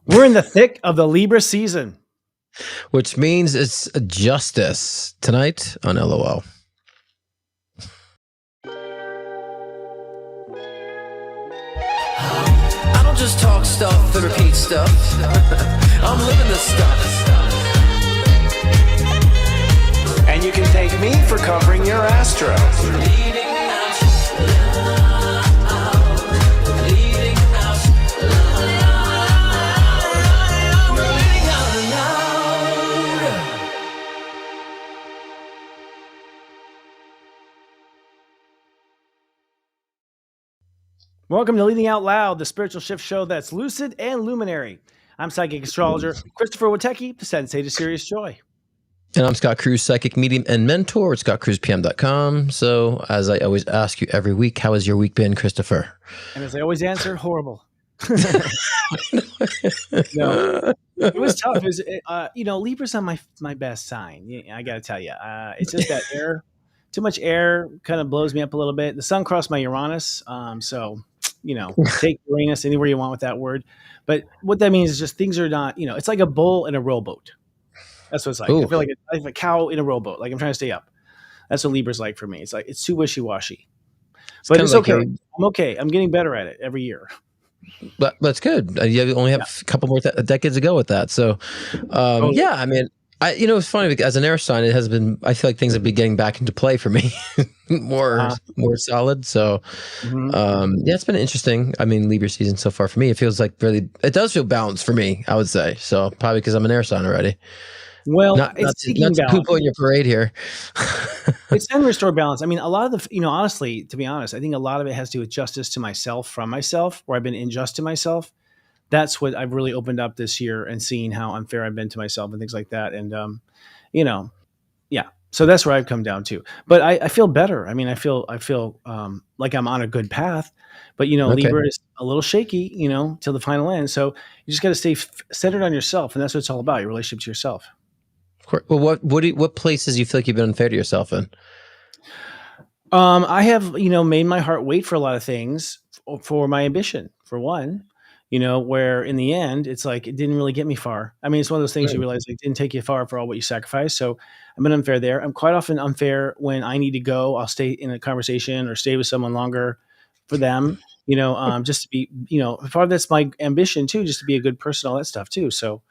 We're in the thick of the Libra season. Which means it's justice tonight on LOL. I don't just talk stuff and repeat stuff. I'm living this stuff. And you can thank me for covering your Astro. Welcome to Leading Out Loud, the spiritual shift show that's lucid and luminary. I'm psychic astrologer Christopher Witecki, the sensei to serious joy. And I'm Scott Cruz, psychic medium and mentor at scottcruzpm.com. So, as I always ask you every week, how has your week been, Christopher? And as I always answer, horrible. No, it was tough. It was, Libra's not my best sign. I got to tell you, it's just that air. Too much air kind of blows me up a little bit. The sun crossed my Uranus, so take Uranus anywhere you want with that word. But what that means is just things are not. It's like a bull in a rowboat. That's what it's like. Ooh. I feel like I'm a cow in a rowboat. Like I'm trying to stay up. That's what Libra's like for me. It's like it's too wishy-washy. But it's okay. I'm okay. I'm getting better at it every year. But that's good. You only have a couple more decades to go with that. So, yeah, I mean, it's funny because as an air sign, it has been. I feel like things have been getting back into play for me, more solid. So, it's been interesting. I mean, Libra season so far for me, it feels like it does feel balanced for me. I would say so, probably because I'm an air sign already. Well, not to poop on your parade here. It's trying to restore balance. I mean, a lot of the, honestly, to be honest, I think a lot of it has to do with justice to myself from myself, where I've been unjust to myself. That's what I've really opened up this year and seeing how unfair I've been to myself and things like that. And, so that's where I've come down to. But I feel better. I mean, I feel like I'm on a good path. But, okay. Libra is a little shaky, till the final end. So you just got to stay centered on yourself. And that's what it's all about, your relationship to yourself. Well, what places you feel like you've been unfair to yourself in? I have, made my heart wait for a lot of things for my ambition, for one, where in the end, it's like, it didn't really get me far. I mean, it's one of those things you realize it didn't take you far for all what you sacrificed. So I've been unfair there. I'm quite often unfair when I need to go. I'll stay in a conversation or stay with someone longer for them, just to be, part of that's my ambition too, just to be a good person, all that stuff too. So,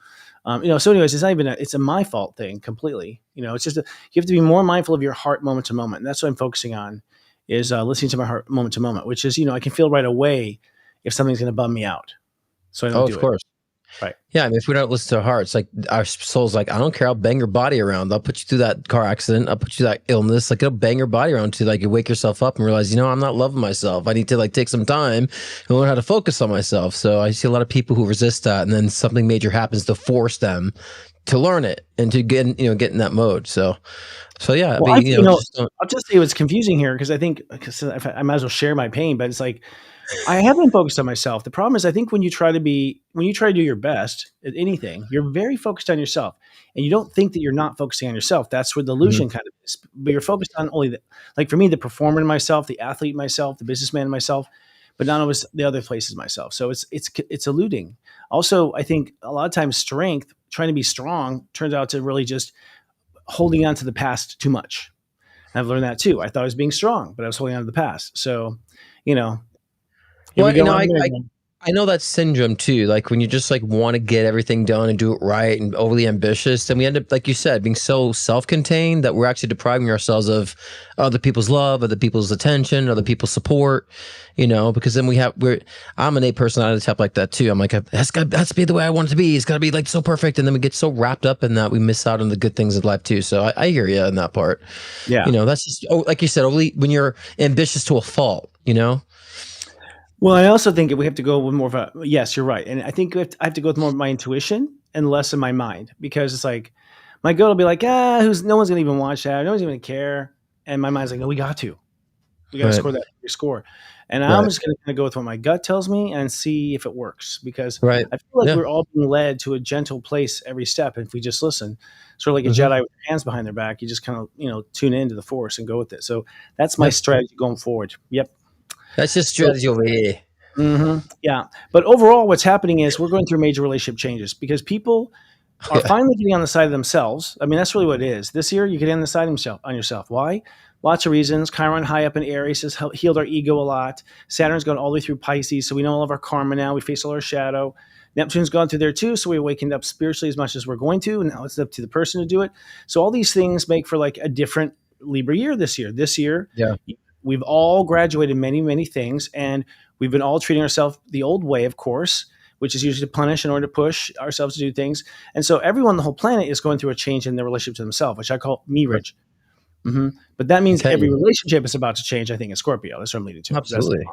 so anyways, it's not even it's a my fault thing completely. It's just you have to be more mindful of your heart moment to moment. And that's what I'm focusing on is listening to my heart moment to moment, which is, I can feel right away if something's going to bum me out. So I don't do it. Of course. Right. Yeah. I mean, if we don't listen to our hearts, like our soul's like, I don't care. I'll bang your body around. I'll put you through that car accident. I'll put you through that illness. Like it'll bang your body around to like you wake yourself up and realize, I'm not loving myself. I need to like take some time and learn how to focus on myself. So I see a lot of people who resist that, and then something major happens to force them to learn it and to get in that mode. So yeah. Well, I'll just say what's confusing here because I think I might as well share my pain, but it's like I have been focused on myself. The problem is I think when you try to do your best at anything, you're very focused on yourself and you don't think that you're not focusing on yourself. That's where the illusion kind of is. But you're focused on only like for me, the performer in myself, the athlete in myself, the businessman in myself, but not always the other places myself. So it's eluding. Also, I think a lot of times trying to be strong turns out to really just holding on to the past too much. And I've learned that too. I thought I was being strong, but I was holding on to the past. So, I know that syndrome too. Like when you just like want to get everything done and do it right and overly ambitious, then we end up, like you said, being so self-contained that we're actually depriving ourselves of other people's love, other people's attention, other people's support, because then I'm an A personality type like that too. I'm like, that's to be the way I want it to be. It's got to be like so perfect. And then we get so wrapped up in that we miss out on the good things of life too. So I hear you in that part. Yeah. That's just, like you said, only when you're ambitious to a fault, Well, I also think we have to go with more of yes, you're right. And I think I have to go with more of my intuition and less of my mind because it's like my gut will be like, no one's going to even watch that. No one's going to care. And my mind's like, no, we got to score that score. And I'm just going to go with what my gut tells me and see if it works because I feel like we're all being led to a gentle place every step. If we just listen, sort of like a Jedi with their hands behind their back, you just kind of, tune into the force and go with it. So that's my strategy going forward. Yep. That's just strategy over here. Yeah. But overall, what's happening is we're going through major relationship changes because people are finally getting on the side of themselves. I mean, that's really what it is. This year, you get on the side of on yourself. Why? Lots of reasons. Chiron high up in Aries has healed our ego a lot. Saturn's gone all the way through Pisces, so we know all of our karma now. We face all our shadow. Neptune's gone through there too, so we awakened up spiritually as much as we're going to, and now it's up to the person to do it. So all these things make for like a different Libra year this year. This year, we've all graduated many, many things, and we've been all treating ourselves the old way, of course, which is usually to punish in order to push ourselves to do things. And so everyone, the whole planet, is going through a change in their relationship to themselves, which I call me-rich. But that means every relationship is about to change, I think, in Scorpio. That's what I'm leading to. Absolutely.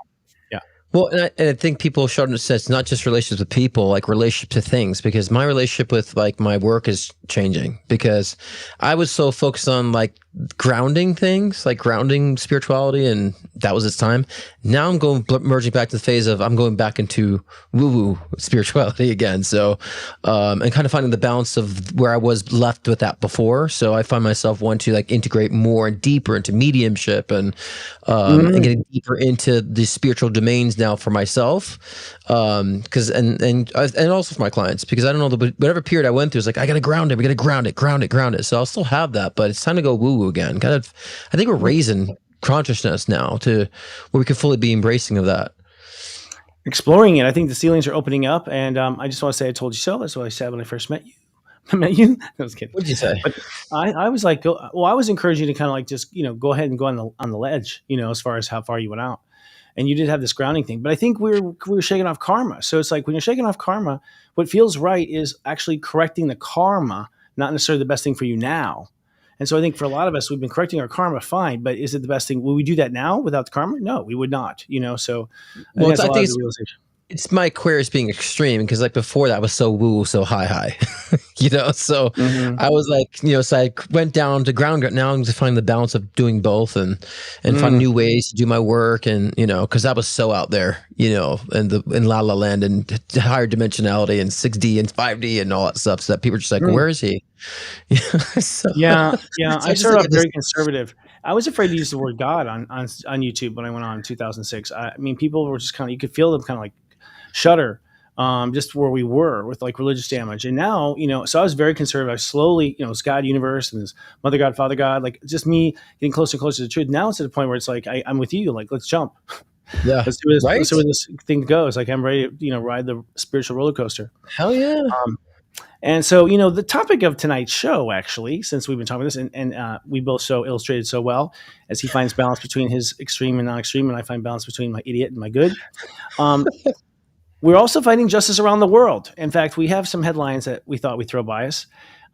Yeah. Well, and I think people should understand it's not just relationships with people, like relationship to things, because my relationship with like my work is changing because I was so focused on like grounding things, like grounding spirituality, and that was its time. Now I'm merging back to the phase of I'm going back into woo-woo spirituality again. So, and kind of finding the balance of where I was left with that before. So I find myself wanting to like integrate more and deeper into mediumship and getting deeper into the spiritual domains now for myself. Because and also for my clients, because I don't know, whatever period I went through is like I gotta ground it, we gotta ground it. So I'll still have that, but it's time to go woo-woo again. I think we're raising consciousness now to where we can fully be embracing of that. Exploring it. I think the ceilings are opening up, and I just want to say I told you so. That's what I said when I first met you. I was kidding. What did you say? But I was like, I was encouraging you to kind of like just go ahead and go on the ledge, as far as how far you went out. And you did have this grounding thing, but I think we were shaking off karma. So it's like when you're shaking off karma, what feels right is actually correcting the karma, not necessarily the best thing for you now. And so I think for a lot of us, we've been correcting our karma, fine, but is it the best thing? Will we do that now without the karma? No, we would not. So I think it's my Aquarius being extreme because like before that was so woo, so high, So I was like, so I went down to ground. Now I'm just finding the balance of doing both and find new ways to do my work and because that was so out there, in La La Land and higher dimensionality and 6D and 5D and all that stuff. So that people are just like, where is he? So, yeah. I started off very conservative. I was afraid to use the word God on YouTube when I went on in 2006. I mean, people were just kind of, you could feel them kind of like shudder, just where we were with like religious damage. And now, so I was very conservative. I slowly, it's God, universe, and this Mother God, Father God, like just me getting closer and closer to the truth. Now it's at a point where it's like, I'm with you. Like, let's jump. Yeah. Let's do this. Right? Let's see where this thing goes. Like I'm ready to, ride the spiritual roller coaster. Hell yeah. And so, the topic of tonight's show, actually, since we've been talking about this, and we both so illustrated so well, as he finds balance between his extreme and non-extreme, and I find balance between my idiot and my good. We're also finding justice around the world. In fact, we have some headlines that we thought we'd throw by us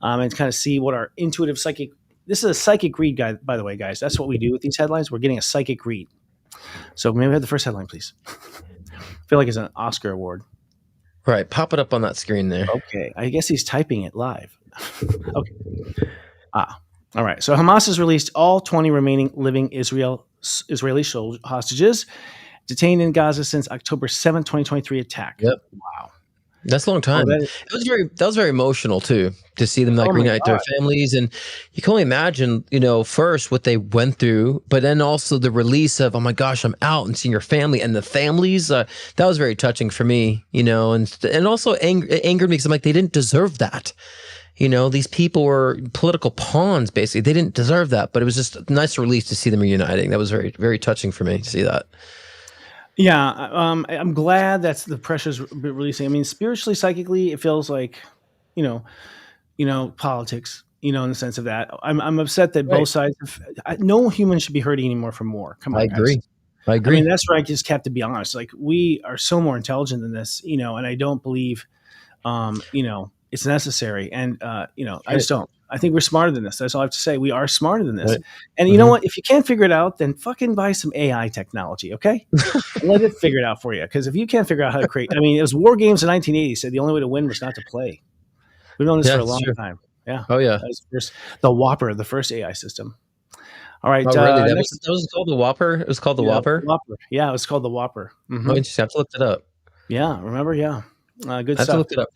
and kind of see what our intuitive psychic. This is a psychic read, guy, by the way, guys. That's what we do with these headlines. We're getting a psychic read. So maybe we have the first headline, please. I feel like it's an Oscar award. Right, pop it up on that screen there. Okay, I guess he's typing it live. Okay. All right. So Hamas has released all 20 remaining living Israeli hostages detained in Gaza since October 7th, 2023 attack. Yep. Wow. That's a long time. That was very emotional too, to see them like reunite their families. And you can only imagine, first what they went through, but then also the release of, oh my gosh, I'm out and seeing your family and the families. That was very touching for me, and also angered me because I'm like, they didn't deserve that. These people were political pawns, basically. They didn't deserve that, but it was just a nice release to see them reuniting. That was very, very touching for me to see that. Yeah, I'm glad that's the pressure's releasing. I mean, spiritually, psychically, it feels like, politics. In the sense of that, I'm upset that both sides. No human should be hurting anymore for more. Come on, I agree. Guys. I agree. I mean, that's where I just have to be honest. Like we are so more intelligent than this, and I don't believe, it's necessary. And I just don't. I think we're smarter than this. That's all I have to say. We are smarter than this. Right. And you know what? If you can't figure it out, then fucking buy some AI technology, okay? Let it figure it out for you. Because if you can't figure out how to create, it was War Games in 1980 said the only way to win was not to play. We've known this for a long time. Yeah. Oh yeah. That was the Whopper, the first AI system. All right. Oh, really? That was called the Whopper? It was called the Whopper? Whopper. Yeah, it was called the Whopper. Mm-hmm. Oh, interesting. I have to look it up. Yeah. Remember? Yeah. Good stuff. I have to look it up.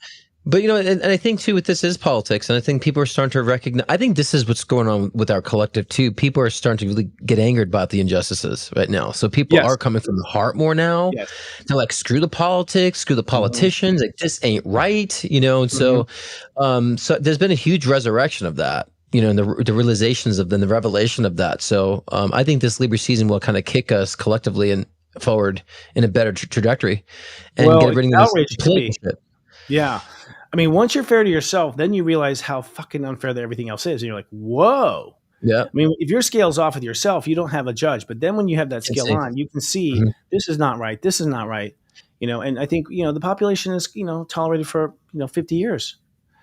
But and I think too, with this is politics, and I think people are starting to recognize. I think this is what's going on with our collective too. People are starting to really get angered about the injustices right now. So people Yes. are coming from the heart more now. Yes. They're like, screw the politics, screw the politicians. Like, this ain't right, And so, so there's been a huge resurrection of that. And the realizations of then the revelation of that. So I think this Libra season will kind of kick us collectively and forward in a better trajectory, and get rid of outrage this could be. shit. Yeah. I mean, once you're fair to yourself, then you realize how fucking unfair that everything else is. And you're like, whoa. Yeah. I mean, if your scale's off with yourself, you don't have a judge. But then when you have that scale on, you can see this is not right. This is not right. And I think, the population is, tolerated for, 50 years.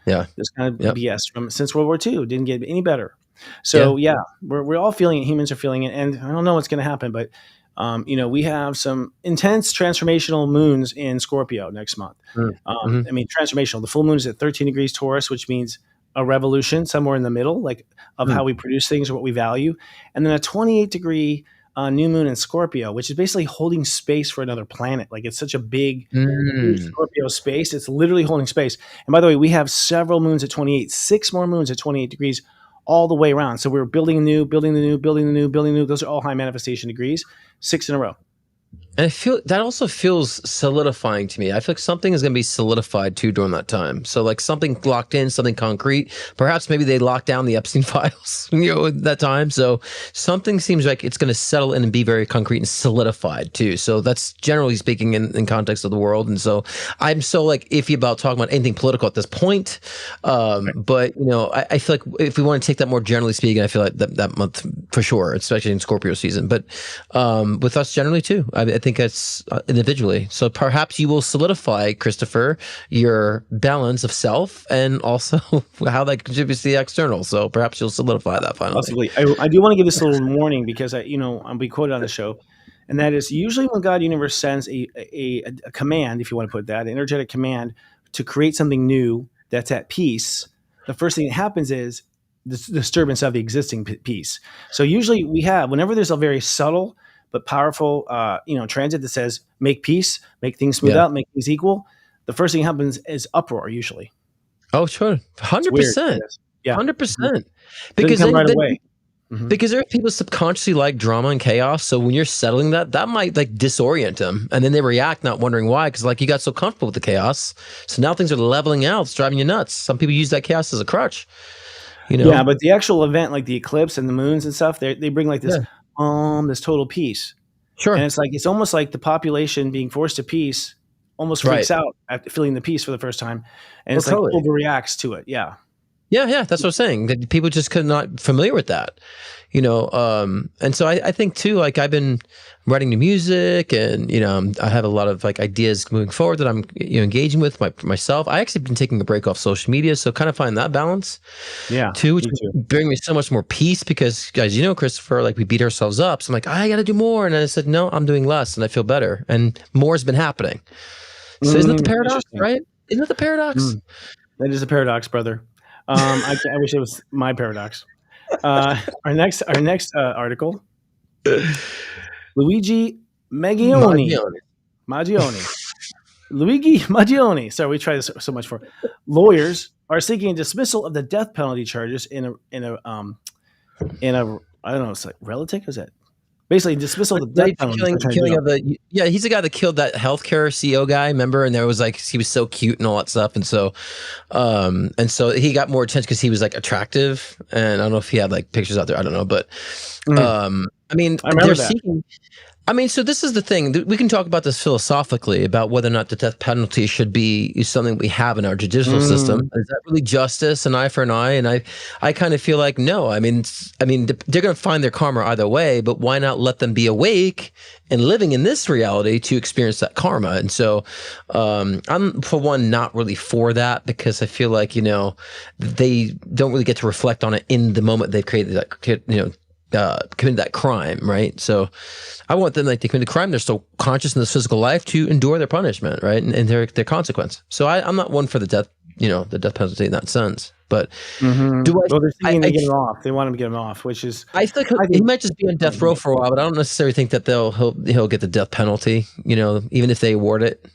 Yeah. This kind of BS since World War II. Didn't get any better. So, we're all feeling it. Humans are feeling it. And I don't know what's going to happen, but we have some intense transformational moons in Scorpio next month. I mean, transformational. The full moon is at 13 degrees Taurus, which means a revolution somewhere in the middle, like of how we produce things or what we value. And then a 28-degree new moon in Scorpio, which is basically holding space for another planet. Like, it's such a big huge Scorpio space. It's literally holding space. And by the way, we have several moons at 28, 6 more moons at 28 degrees all the way around. So we're building the new. Those are all high manifestation degrees, 6 in a row. And I feel that also feels solidifying to me. I feel like something is going to be solidified too during that time. So like something locked in, something concrete. Perhaps maybe they locked down the Epstein files, at that time. So something seems like it's going to settle in and be very concrete and solidified too. So that's generally speaking in context of the world. And so I'm so like iffy about talking about anything political at this point. But I feel like if we want to take that more generally speaking, I feel like that month for sure, especially in Scorpio season. But with us generally too, I think it's individually. So perhaps you will solidify, Christopher, your balance of self and also how that contributes to the external. So perhaps you'll solidify that finally. Possibly. I do want to give this a little warning because I'll be quoted on the show, and that is usually when God Universe sends a command, if you want to put that, an energetic command to create something new that's at peace. The first thing that happens is the disturbance of the existing peace. So usually whenever there's a very subtle but powerful, transit that says make peace, make things smooth out, make things equal. The first thing that happens is uproar usually. Oh, sure, 100%. Yeah, 100%. Because Because right away. because there are people subconsciously like drama and chaos. So when you're settling that might like disorient them, and then they react not wondering why, because like you got so comfortable with the chaos. So now things are leveling out. It's driving you nuts. Some people use that chaos as a crutch. Yeah, but the actual event, like the eclipse and the moons and stuff, they bring like this. This total peace. Sure. And it's almost like the population being forced to peace almost freaks out after feeling the peace for the first time. And it's totally. like overreacts to it. Yeah. Yeah, that's what I'm saying. That people just could not familiar with that, and so I think too, like I've been writing new music, and I have a lot of like ideas moving forward that I'm engaging with myself. I actually been taking a break off social media, so kind of find that balance, too, which bring me so much more peace. Because guys, Christopher, like we beat ourselves up. So I'm like, I got to do more, and I said, no, I'm doing less, and I feel better, and more has been happening. So isn't that the paradox, right? Isn't that the paradox? That is a paradox, brother. I wish it was my paradox. Our next article, Luigi Maggioni. Luigi Maggioni. Sorry, we tried this so much for. Lawyers are seeking dismissal of the death penalty charges in a I don't know, it's like relative. Is that basically dismissal of the death penalty? He's the guy that killed that healthcare CEO guy, remember? And there was like he was so cute and all that stuff, and so he got more attention because he was like attractive. And I don't know if he had like pictures out there. I don't know, but I mean, I remember they're that. seeking. I mean, so this is the thing. We can talk about this philosophically about whether or not the death penalty should be something we have in our judicial system. Is that really justice, an eye for an eye? And I kind of feel like no. I mean, they're going to find their karma either way, but why not let them be awake and living in this reality to experience that karma? And so I'm, for one, not really for that, because I feel like, they don't really get to reflect on it in the moment they've created that, committed that crime, right? So I want them, like they committed the crime, they're still conscious in this physical life to endure their punishment, right? And their consequence. So I'm not one for the death, the death penalty in that sense. But they're thinking they get him off. They want him to get him off, which is I think he might just be on death row for a while, but I don't necessarily think that he'll get the death penalty, even if they award it.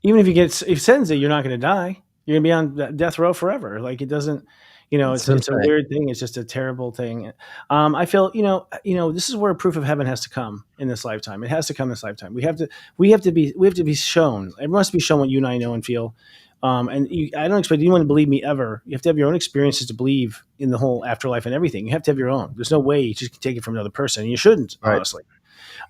even if you get sentenced, you're not going to die. You're going to be on death row forever. Like, it doesn't, it's a weird thing. It's just a terrible thing. I feel, this is where proof of heaven has to come in this lifetime. It has to come this lifetime. We have to be shown. Everyone has to be shown what you and I know and feel. I don't expect anyone to believe me ever. You have to have your own experiences to believe in the whole afterlife and everything. You have to have your own. There's no way you just can take it from another person. You shouldn't, honestly.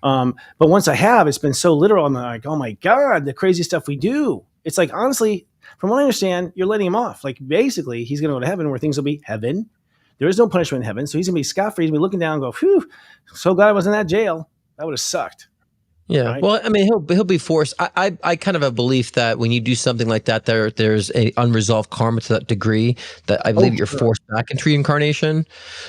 But once I have, it's been so literal. I'm like, oh my God, the crazy stuff we do. It's like, honestly, from what I understand, you're letting him off. Like, basically, he's going to go to heaven where things will be heaven. There is no punishment in heaven. So he's going to be scot-free. He's going to be looking down and go, phew, so glad I was in that jail. That would have sucked. Yeah. Right? Well, I mean, he'll be forced. I kind of have a belief that when you do something like that, there's a unresolved karma to that degree that I believe you're forced back into reincarnation.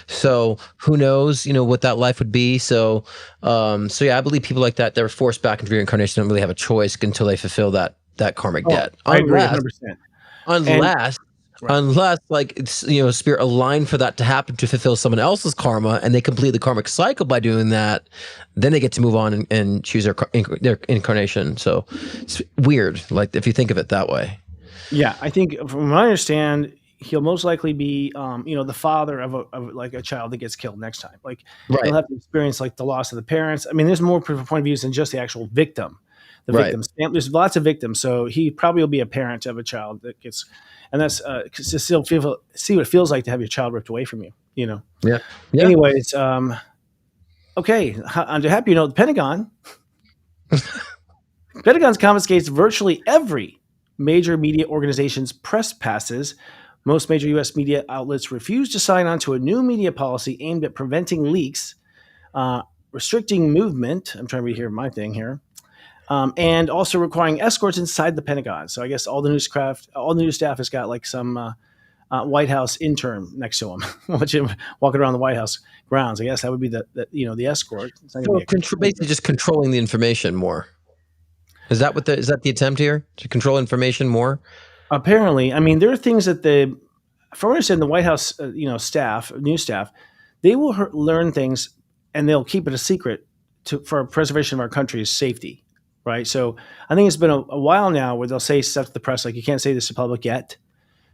So who knows, what that life would be. So yeah, I believe people like that, they're forced back into reincarnation, don't really have a choice until they fulfill that karmic debt. I agree 100%. Unless like spirit aligned for that to happen to fulfill someone else's karma, and they complete the karmic cycle by doing that, then they get to move on and choose their incarnation. So it's weird, like if you think of it that way. Yeah, I think from what I understand, he'll most likely be, the father of like a child that gets killed next time. Like he'll have to experience like the loss of the parents. I mean, there's more point of views than just the actual victim. The victims. There's lots of victims, so he probably will be a parent of a child that gets. And that's to still see what it feels like to have your child ripped away from you, Yeah. Anyways, okay. On to happy note, the Pentagon confiscates virtually every major media organization's press passes. Most major U.S. media outlets refuse to sign on to a new media policy aimed at preventing leaks, restricting movement. I'm trying to read here my thing here. And also requiring escorts inside the Pentagon. So I guess all the news staff has got like some White House intern next to them, walking around the White House grounds. I guess that would be the escort. So basically, just controlling the information more. Is that the attempt here, to control information more? Apparently, I mean, there are things that from what I understand, the White House, news staff, they will learn things and they'll keep it a secret for preservation of our country's safety. Right. So I think it's been a while now where they'll say stuff to the press like, you can't say this to the public yet,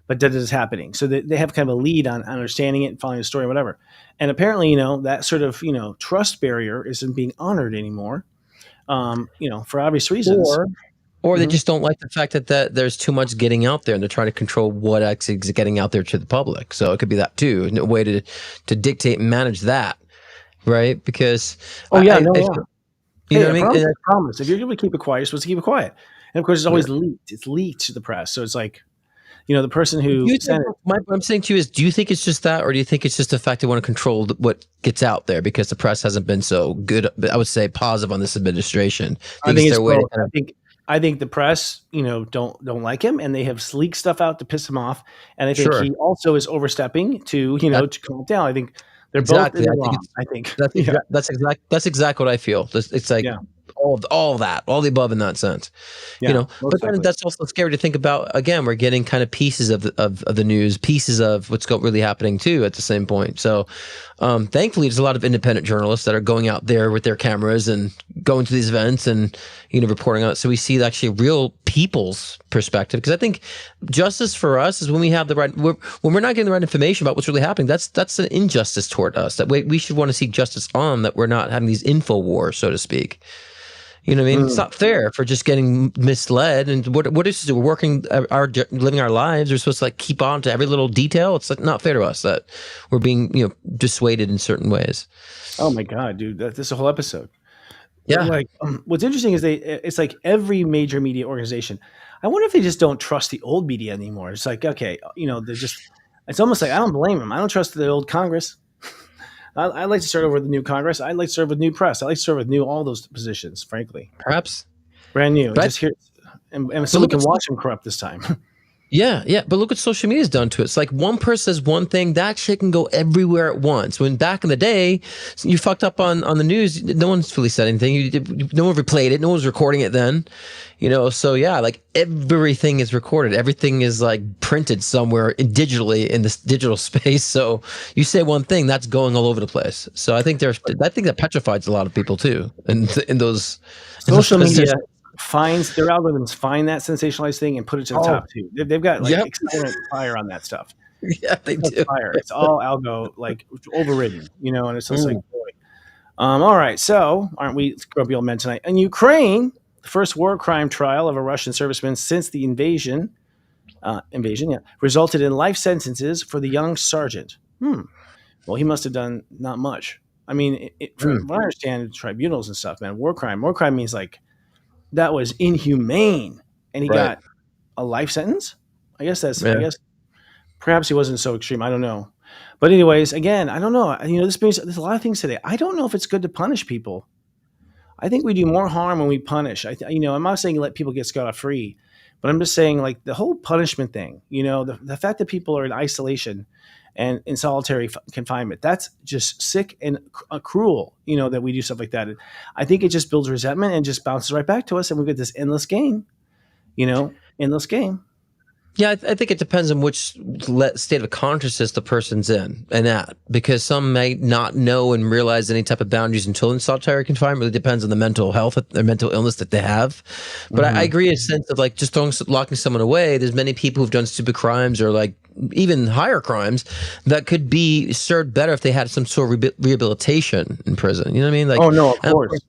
but that is happening. So they have kind of a lead on understanding it and following the story, whatever. And apparently, that sort of, trust barrier isn't being honored anymore, for obvious reasons. Or they just don't like the fact that there's too much getting out there and they're trying to control what actually is getting out there to the public. So it could be that too, a way to dictate and manage that. Right. Because You know what I mean? I promise. If you're going to keep it quiet, you're supposed to keep it quiet. And of course, it's always leaked. It's leaked to the press. So it's like, the person who sent it. What I'm saying to you is, do you think it's just that, or do you think it's just the fact they want to control what gets out there because the press hasn't been so good, I would say, positive on this administration? I think it's both. I think the press, don't like him, and they have leaked stuff out to piss him off. And I think he also is overstepping to calm it down. I think they're both wrong. I think that's exactly what I feel. It's like all that, all the above in that sense, But then that's also scary to think about. Again, we're getting kind of pieces of the news, pieces of what's really happening too at the same point. So, thankfully, there's a lot of independent journalists that are going out there with their cameras and going to these events and reporting on it. So we see actually real people's perspective. Because I think justice for us is when we have the right, when we're not getting the right information about what's really happening. That's an injustice toward us. That we should want to seek justice on. That we're not having these info wars, so to speak. You know what I mean? It's not fair for just getting misled. And what is it? We're working, living our lives. We're supposed to keep on to every little detail. It's not fair to us that we're being, dissuaded in certain ways. Oh my God, dude! This is a whole episode. Yeah. What's interesting is it's like every major media organization. I wonder if they just don't trust the old media anymore. It's like, okay, they're just. It's almost like I don't blame them. I don't trust the old Congress. I'd like to start over with the new Congress. I'd like to serve with new press. I'd like to serve with all those positions, frankly. Perhaps. Brand new. Just here. And so we can watch them corrupt this time. Yeah. But look what social media has done to it. It's like one person says one thing, that shit can go everywhere at once. When back in the day, you fucked up on the news, no one's really said anything. No one replayed it. No one was recording it then. So yeah, everything is recorded. Everything is printed somewhere digitally in this digital space. So you say one thing, that's going all over the place. So I think that petrifies a lot of people too. In those social media. finds their algorithms find that sensationalized thing and put it to the top too. They've got like Yep. accelerant fire on that stuff. Yeah, they do. Fire. It's all algo like overridden, and it's just like, boy. All right. So aren't we grumpy old men tonight? In Ukraine, the first war crime trial of a Russian serviceman since the invasion, resulted in life sentences for the young sergeant. Well, he must have done not much. I mean, from what I understand, tribunals and stuff, man, war crime means like that was inhumane, and he got a life sentence. I guess perhaps he wasn't so extreme. I don't know. But anyways, again, I don't know. There's a lot of things today. I don't know if it's good to punish people. I think we do more harm when we punish. I'm not saying let people get scot free, but I'm just saying like the whole punishment thing. The fact that people are in isolation and in solitary confinement, that's just sick and cruel. That we do stuff like that. And I think it just builds resentment and just bounces right back to us, and we get this endless game. Endless game. Yeah, I think it depends on which state of consciousness the person's in and at, because some may not know and realize any type of boundaries until in solitary confinement. It really depends on the mental health or mental illness that they have. But I agree in a sense of like just locking someone away. There's many people who've done stupid crimes or like even higher crimes that could be served better if they had some sort of rehabilitation in prison. You know what I mean? Like, oh no, of course.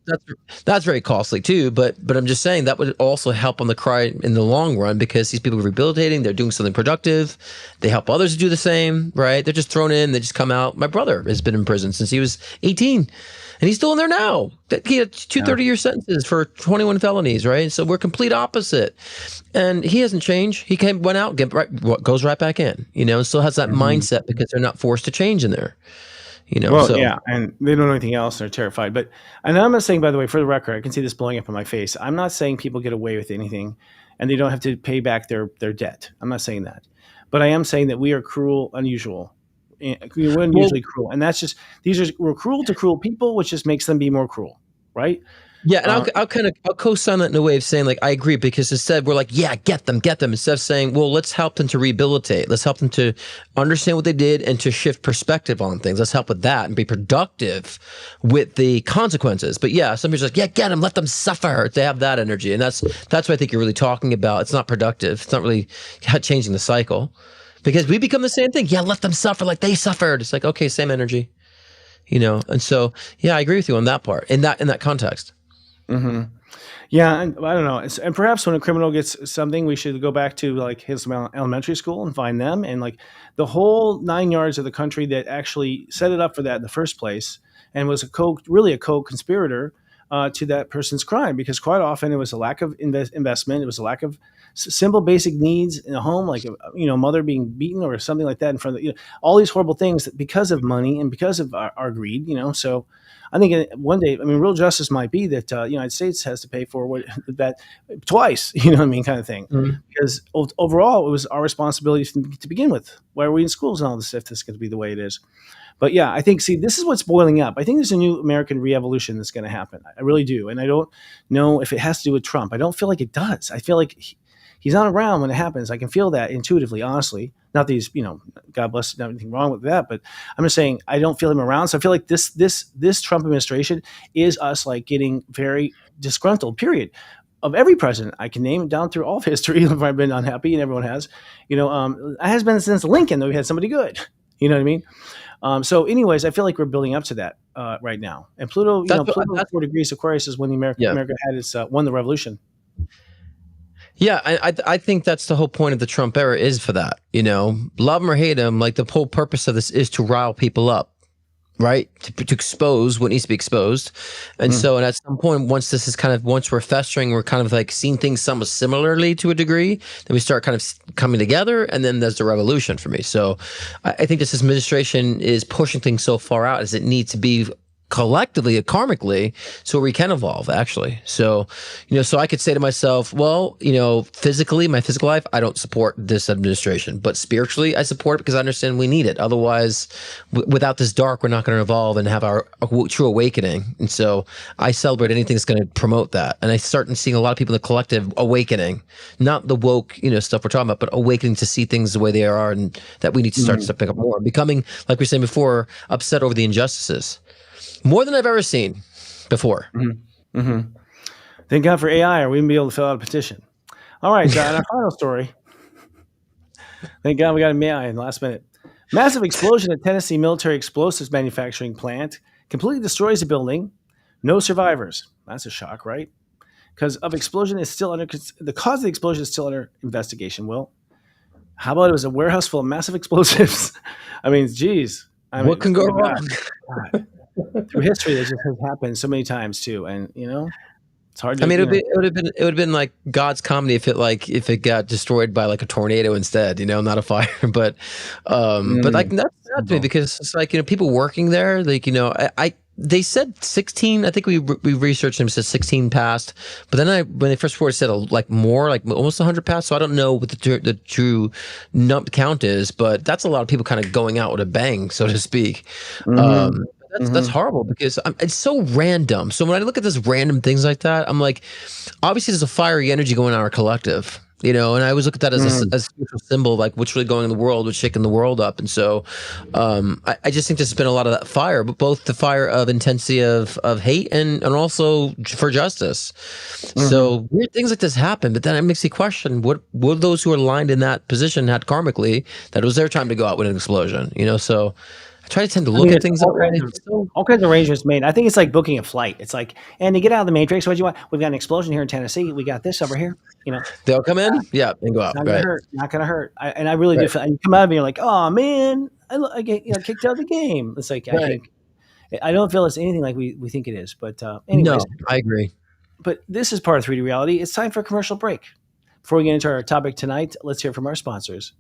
That's very costly too. But I'm just saying that would also help on the crime in the long run, because these people are rehabilitating. They're doing something productive. They help others to do the same, right? They're just thrown in. They just come out. My brother has been in prison since he was 18. And he's still in there now. He had two 30-year sentences for 21 felonies, right? So we're complete opposite. And he hasn't changed. He went out, goes right back in, and still has that mindset because they're not forced to change in there. Yeah, and they don't know anything else. They're terrified. And I'm not saying, by the way, for the record, I can see this blowing up in my face. I'm not saying people get away with anything and they don't have to pay back their debt. I'm not saying that. But I am saying that we are cruel, unusual. We're unusually cruel. And that's just, we're cruel to cruel people, which just makes them be more cruel, right? Yeah, and I'll co-sign that in a way of saying, like, I agree, because instead we're like, yeah, get them, instead of saying, well, let's help them to rehabilitate. Let's help them to understand what they did and to shift perspective on things. Let's help with that and be productive with the consequences. But yeah, some people are like, yeah, get them, let them suffer. They have that energy. And that's what I think you're really talking about. It's not productive. It's not really changing the cycle, because we become the same thing. Yeah, let them suffer like they suffered. It's like, okay, same energy, And so, yeah, I agree with you on that part, in that context. Mm-hmm. Yeah, and I don't know. And perhaps when a criminal gets something, we should go back to like his elementary school and find them, and like the whole 9 yards of the country that actually set it up for that in the first place, and was really a co-conspirator to that person's crime. Because quite often it was a lack of investment, it was a lack of simple basic needs in a home, like mother being beaten or something like that in front of all these horrible things that because of money and because of our greed. So. I think one day, real justice might be that the United States has to pay for that twice, kind of thing. Mm-hmm. Because overall, it was our responsibility to begin with. Why are we in schools and all this if this is going to be the way it is? But yeah, I think, this is what's boiling up. I think there's a new American re-evolution that's going to happen. I really do. And I don't know if it has to do with Trump. I don't feel like it does. I feel like he's not around when it happens. I can feel that intuitively, honestly. Not that he's, God bless, not anything wrong with that, but I'm just saying I don't feel him around. So I feel like this Trump administration is us like getting very disgruntled, period, of every president I can name down through all of history. If I've been unhappy, and everyone has, it has been since Lincoln that we had somebody good. You know what I mean? So anyways, I feel like we're building up to that right now. And Pluto, Pluto 4 degrees Aquarius is when America had won the revolution. Yeah, I think that's the whole point of the Trump era, is for that. Love him or hate him, like the whole purpose of this is to rile people up, right? To expose what needs to be exposed. And so, and at some point, once we're festering, we're kind of like seeing things somewhat similarly to a degree, then we start kind of coming together, and then there's the revolution for me. So I think this administration is pushing things so far out as it needs to be collectively, karmically, so we can evolve, actually. So, so I could say to myself, well, physically, my physical life, I don't support this administration, but spiritually, I support it because I understand we need it. Otherwise, without this dark, we're not going to evolve and have our true awakening. And so I celebrate anything that's going to promote that. And I start seeing a lot of people in the collective awakening, not the woke, stuff we're talking about, but awakening to see things the way they are, and that we need to start to pick up more, becoming, like we were saying before, upset over the injustices. More than I've ever seen before. Mm-hmm. Mm-hmm. Thank God for AI, or we wouldn't be able to fill out a petition. All right, and our final story. Thank God we got an AI in the last minute. Massive explosion at Tennessee military explosives manufacturing plant completely destroys the building. No survivors. That's a shock, right? Because of explosion is still under the cause of the explosion is still under investigation. Will, how about it was a warehouse full of massive explosives? I mean, geez. I mean, What can go wrong? God. Through history, this just has happened so many times too, and it's hard to. I mean, it would have been like God's comedy if it got destroyed by like a tornado instead, not a fire. But like that's sad to me because it's like people working there, like I they said 16. I think we researched them. Said 16 passed, but then when they first reported said like more, like almost 100 passed. So I don't know what the true count is, but that's a lot of people kind of going out with a bang, so to speak. That's horrible because it's so random. So when I look at this random things like that, I'm like, obviously there's a fiery energy going on in our collective, and I always look at that as a spiritual symbol, like what's really going in the world, what's shaking the world up. And so I just think there's been a lot of that fire, but both the fire of intensity of hate and also for justice. So weird things like this happen, but then it makes me question, what those who are aligned in that position had karmically that it was their time to go out with an explosion, so I try to tend to look at things that way. All kinds of arrangements made. I think it's like booking a flight. It's like, and to get out of the matrix, what do you want? We've got an explosion here in Tennessee. We got this over here. They'll come in, and go out. Not gonna hurt. Not gonna hurt. I really do feel. And you come out of me, you're like, oh man, I get kicked out of the game. It's like I don't feel it's anything like we think it is. But anyways, no, I agree. But this is part of 3D reality. It's time for a commercial break. Before we get into our topic tonight, let's hear from our sponsors.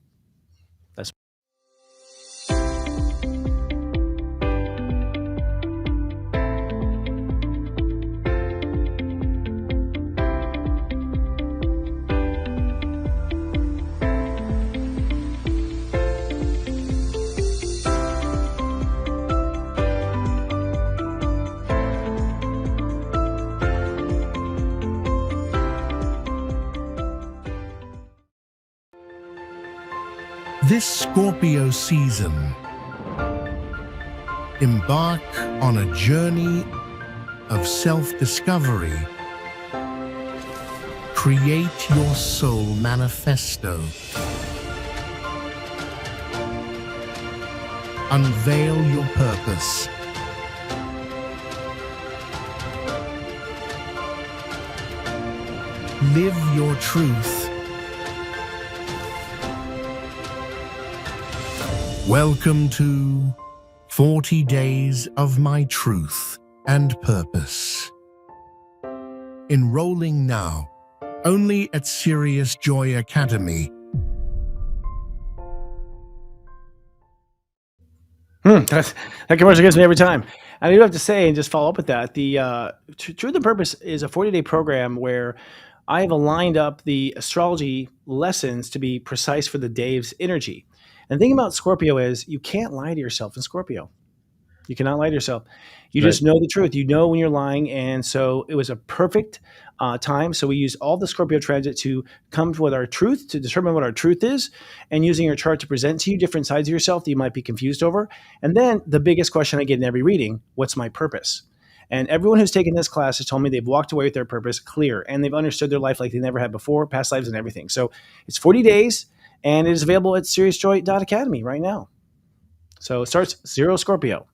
This Scorpio season, embark on a journey of self-discovery. Create your soul manifesto. Unveil your purpose. Live your truth. Welcome to 40 Days of My Truth and Purpose. Enrolling now, only at Sirius Joy Academy. That commercial gets me every time. I do have to say, and just follow up with that, the Truth and Purpose is a 40-day program where I have aligned up the astrology lessons to be precise for the day's energy. And the thing about Scorpio is you can't lie to yourself in Scorpio. You cannot lie to yourself. You just know the truth. You know when you're lying. And so it was a perfect time. So we use all the Scorpio transit to come with our truth, to determine what our truth is, and using your chart to present to you different sides of yourself that you might be confused over. And then the biggest question I get in every reading, what's my purpose? And everyone who's taken this class has told me they've walked away with their purpose clear, and they've understood their life like they never had before, past lives and everything. So it's 40 days. And it is available at SiriusJoy.academy right now. So it starts 0 Scorpio.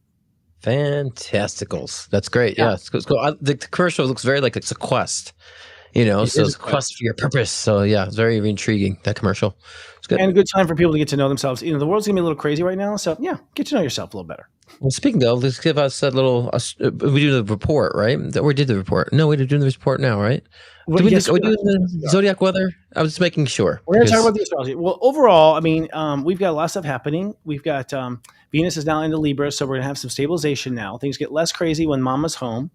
Fantasticals. That's great. Yeah, it's cool. The commercial looks very like it's a quest, so it's a quest for your purpose. So yeah, it's very intriguing, that commercial. It's good. And a good time for people to get to know themselves. The world's going to be a little crazy right now. So yeah, get to know yourself a little better. Well, speaking of, let's give us a little, we do the report, right? We did the report. No, we're doing the report now, right? Are we doing the Zodiac weather? I was just making sure. We're going to talk about the astrology. Well, overall, I mean, we've got a lot of stuff happening. We've got Venus is now into Libra, so we're going to have some stabilization now. Things get less crazy when Mama's home.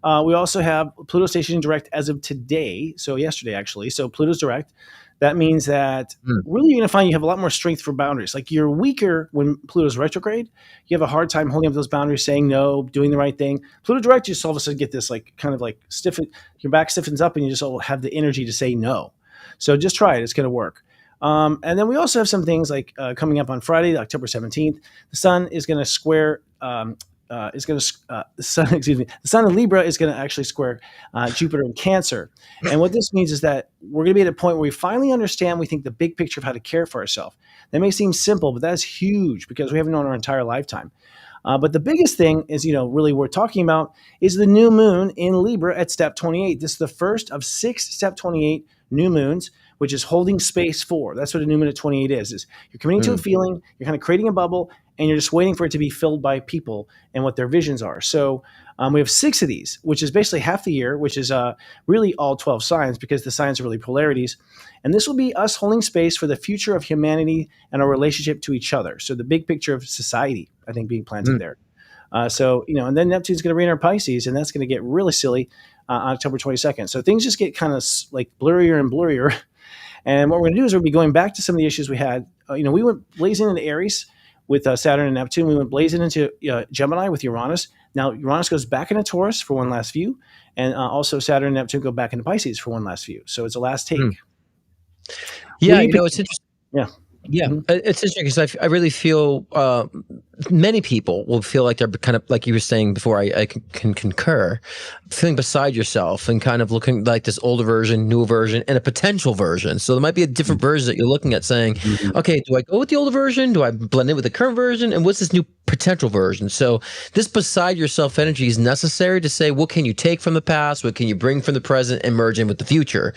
We also have Pluto stationing direct as of today, so yesterday actually. So Pluto's direct. That means that really you're going to find you have a lot more strength for boundaries. Like you're weaker when Pluto's retrograde. You have a hard time holding up those boundaries, saying no, doing the right thing. Pluto direct, you just all of a sudden get this like kind of like stiffen, your back stiffens up and you just all have the energy to say no. So just try it. It's going to work. And then we also have some things like coming up on Friday, October 17th. The sun is going to square is going to the sun. Excuse me. The sun in Libra is going to actually square Jupiter in Cancer, and what this means is that we're going to be at a point where we finally understand. We think the big picture of how to care for ourselves. That may seem simple, but that is huge because we haven't known our entire lifetime. But the biggest thing is, really we're talking about is the new moon in Libra at step 28. This is the first of 6 step 28 new moons, which is holding space for. That's what a new moon at 28 is you're committing to a feeling, you're kind of creating a bubble, and you're just waiting for it to be filled by people and what their visions are. So we have 6 of these, which is basically half the year, which is really all 12 signs because the signs are really polarities. And this will be us holding space for the future of humanity and our relationship to each other. So the big picture of society, I think, being planted there. And then Neptune's going to re-enter Pisces, and that's going to get really silly on October 22nd. So things just get kind of like blurrier and blurrier. And what we're going to do is we'll be going back to some of the issues we had. We went blazing into Aries with Saturn and Neptune. We went blazing into Gemini with Uranus. Now Uranus goes back into Taurus for one last view, and also Saturn and Neptune go back into Pisces for one last view. So it's a last take. Yeah, it's interesting. Yeah. Yeah, it's interesting because I really feel many people will feel like they're kind of like you were saying before. I can concur, feeling beside yourself and kind of looking like this older version, newer version, and a potential version. So there might be a different version that you're looking at, saying, okay, do I go with the older version? Do I blend in with the current version? And what's this new potential version? So this beside yourself energy is necessary to say, what can you take from the past? What can you bring from the present and merge in with the future?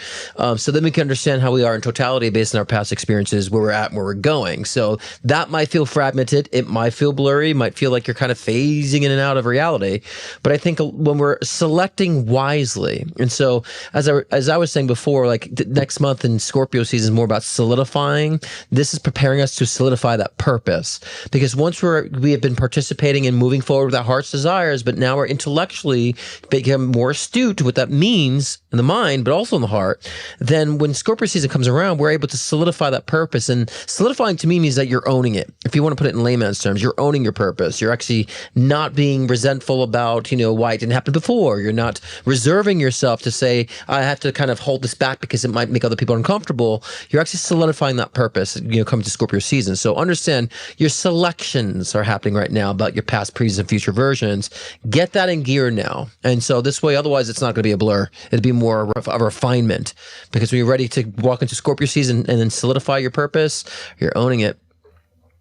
So then we can understand how we are in totality based on our past experiences, where we're at, where we're going. So that might feel fragmented. It might feel blurry, might feel like you're kind of phasing in and out of reality. But I think when we're selecting wisely, and so as I was saying before, like next month in Scorpio season is more about solidifying. This is preparing us to solidify that purpose, because once we have been participating and moving forward with our heart's desires, but now we're intellectually become more astute to what that means in the mind, but also in the heart. Then when Scorpio season comes around, we're able to solidify that purpose. And solidifying to me means that you're owning it. If you want to put it in layman's terms, you're owning your purpose. You're actually not being resentful about, why it didn't happen before. You're not reserving yourself to say, I have to kind of hold this back because it might make other people uncomfortable. You're actually solidifying that purpose, coming to Scorpio season. So understand your selections are happening right now about your past, previous, and future versions. Get that in gear now. And so this way, otherwise it's not going to be a blur. It'll be more of a refinement, because when you're ready to walk into Scorpio season and then solidify your purpose, you're owning it.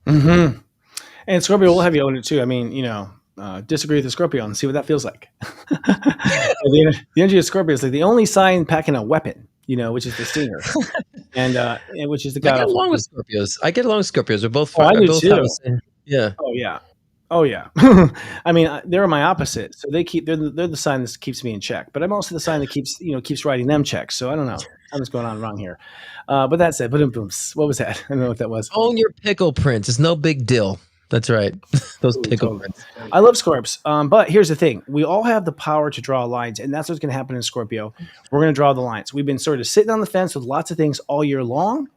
Mm-hmm. And Scorpio will have you own it too. I mean, disagree with the Scorpio and see what that feels like. The energy of Scorpio is like the only sign packing a weapon, which is the stinger, and which is the god. I get along with Scorpios. We're both. I do both too. Yeah. Oh yeah. I mean, they're my opposite, so they're the sign that keeps me in check. But I'm also the sign that keeps writing them checks. So I don't know. Something's going on wrong here. But that said, what was that? I don't know what that was. Own your pickle prints. It's no big deal. That's right. Those pickle prints. I love Scorps. But here's the thing. We all have the power to draw lines, and that's what's going to happen in Scorpio. We're going to draw the lines. We've been sort of sitting on the fence with lots of things all year long.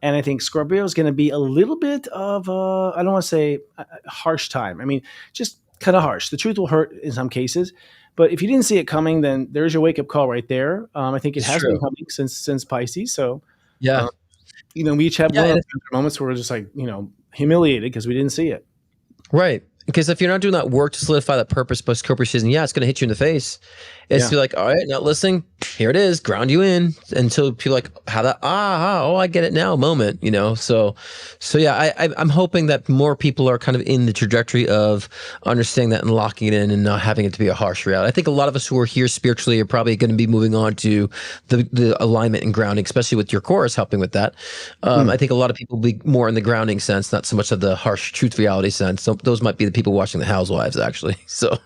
And I think Scorpio is going to be a little bit of I don't want to say a harsh time. I mean, just kind of harsh. The truth will hurt in some cases. But if you didn't see it coming, then there's your wake-up call right there. I think it has been coming since Pisces. So, yeah. We each have moments where we're just like, humiliated because we didn't see it. Right. Because if you're not doing that work to solidify that purpose by Scorpio season, it's going to hit you in the face. It's like, all right, not listening. Here it is. Ground you in until people like how that, I get it now moment, So yeah, I'm hoping that more people are kind of in the trajectory of understanding that and locking it in and not having it to be a harsh reality. I think a lot of us who are here spiritually are probably going to be moving on to the alignment and grounding, especially with your chorus helping with that. I think a lot of people will be more in the grounding sense, not so much of the harsh truth reality sense. So those might be the people watching The Housewives, actually. So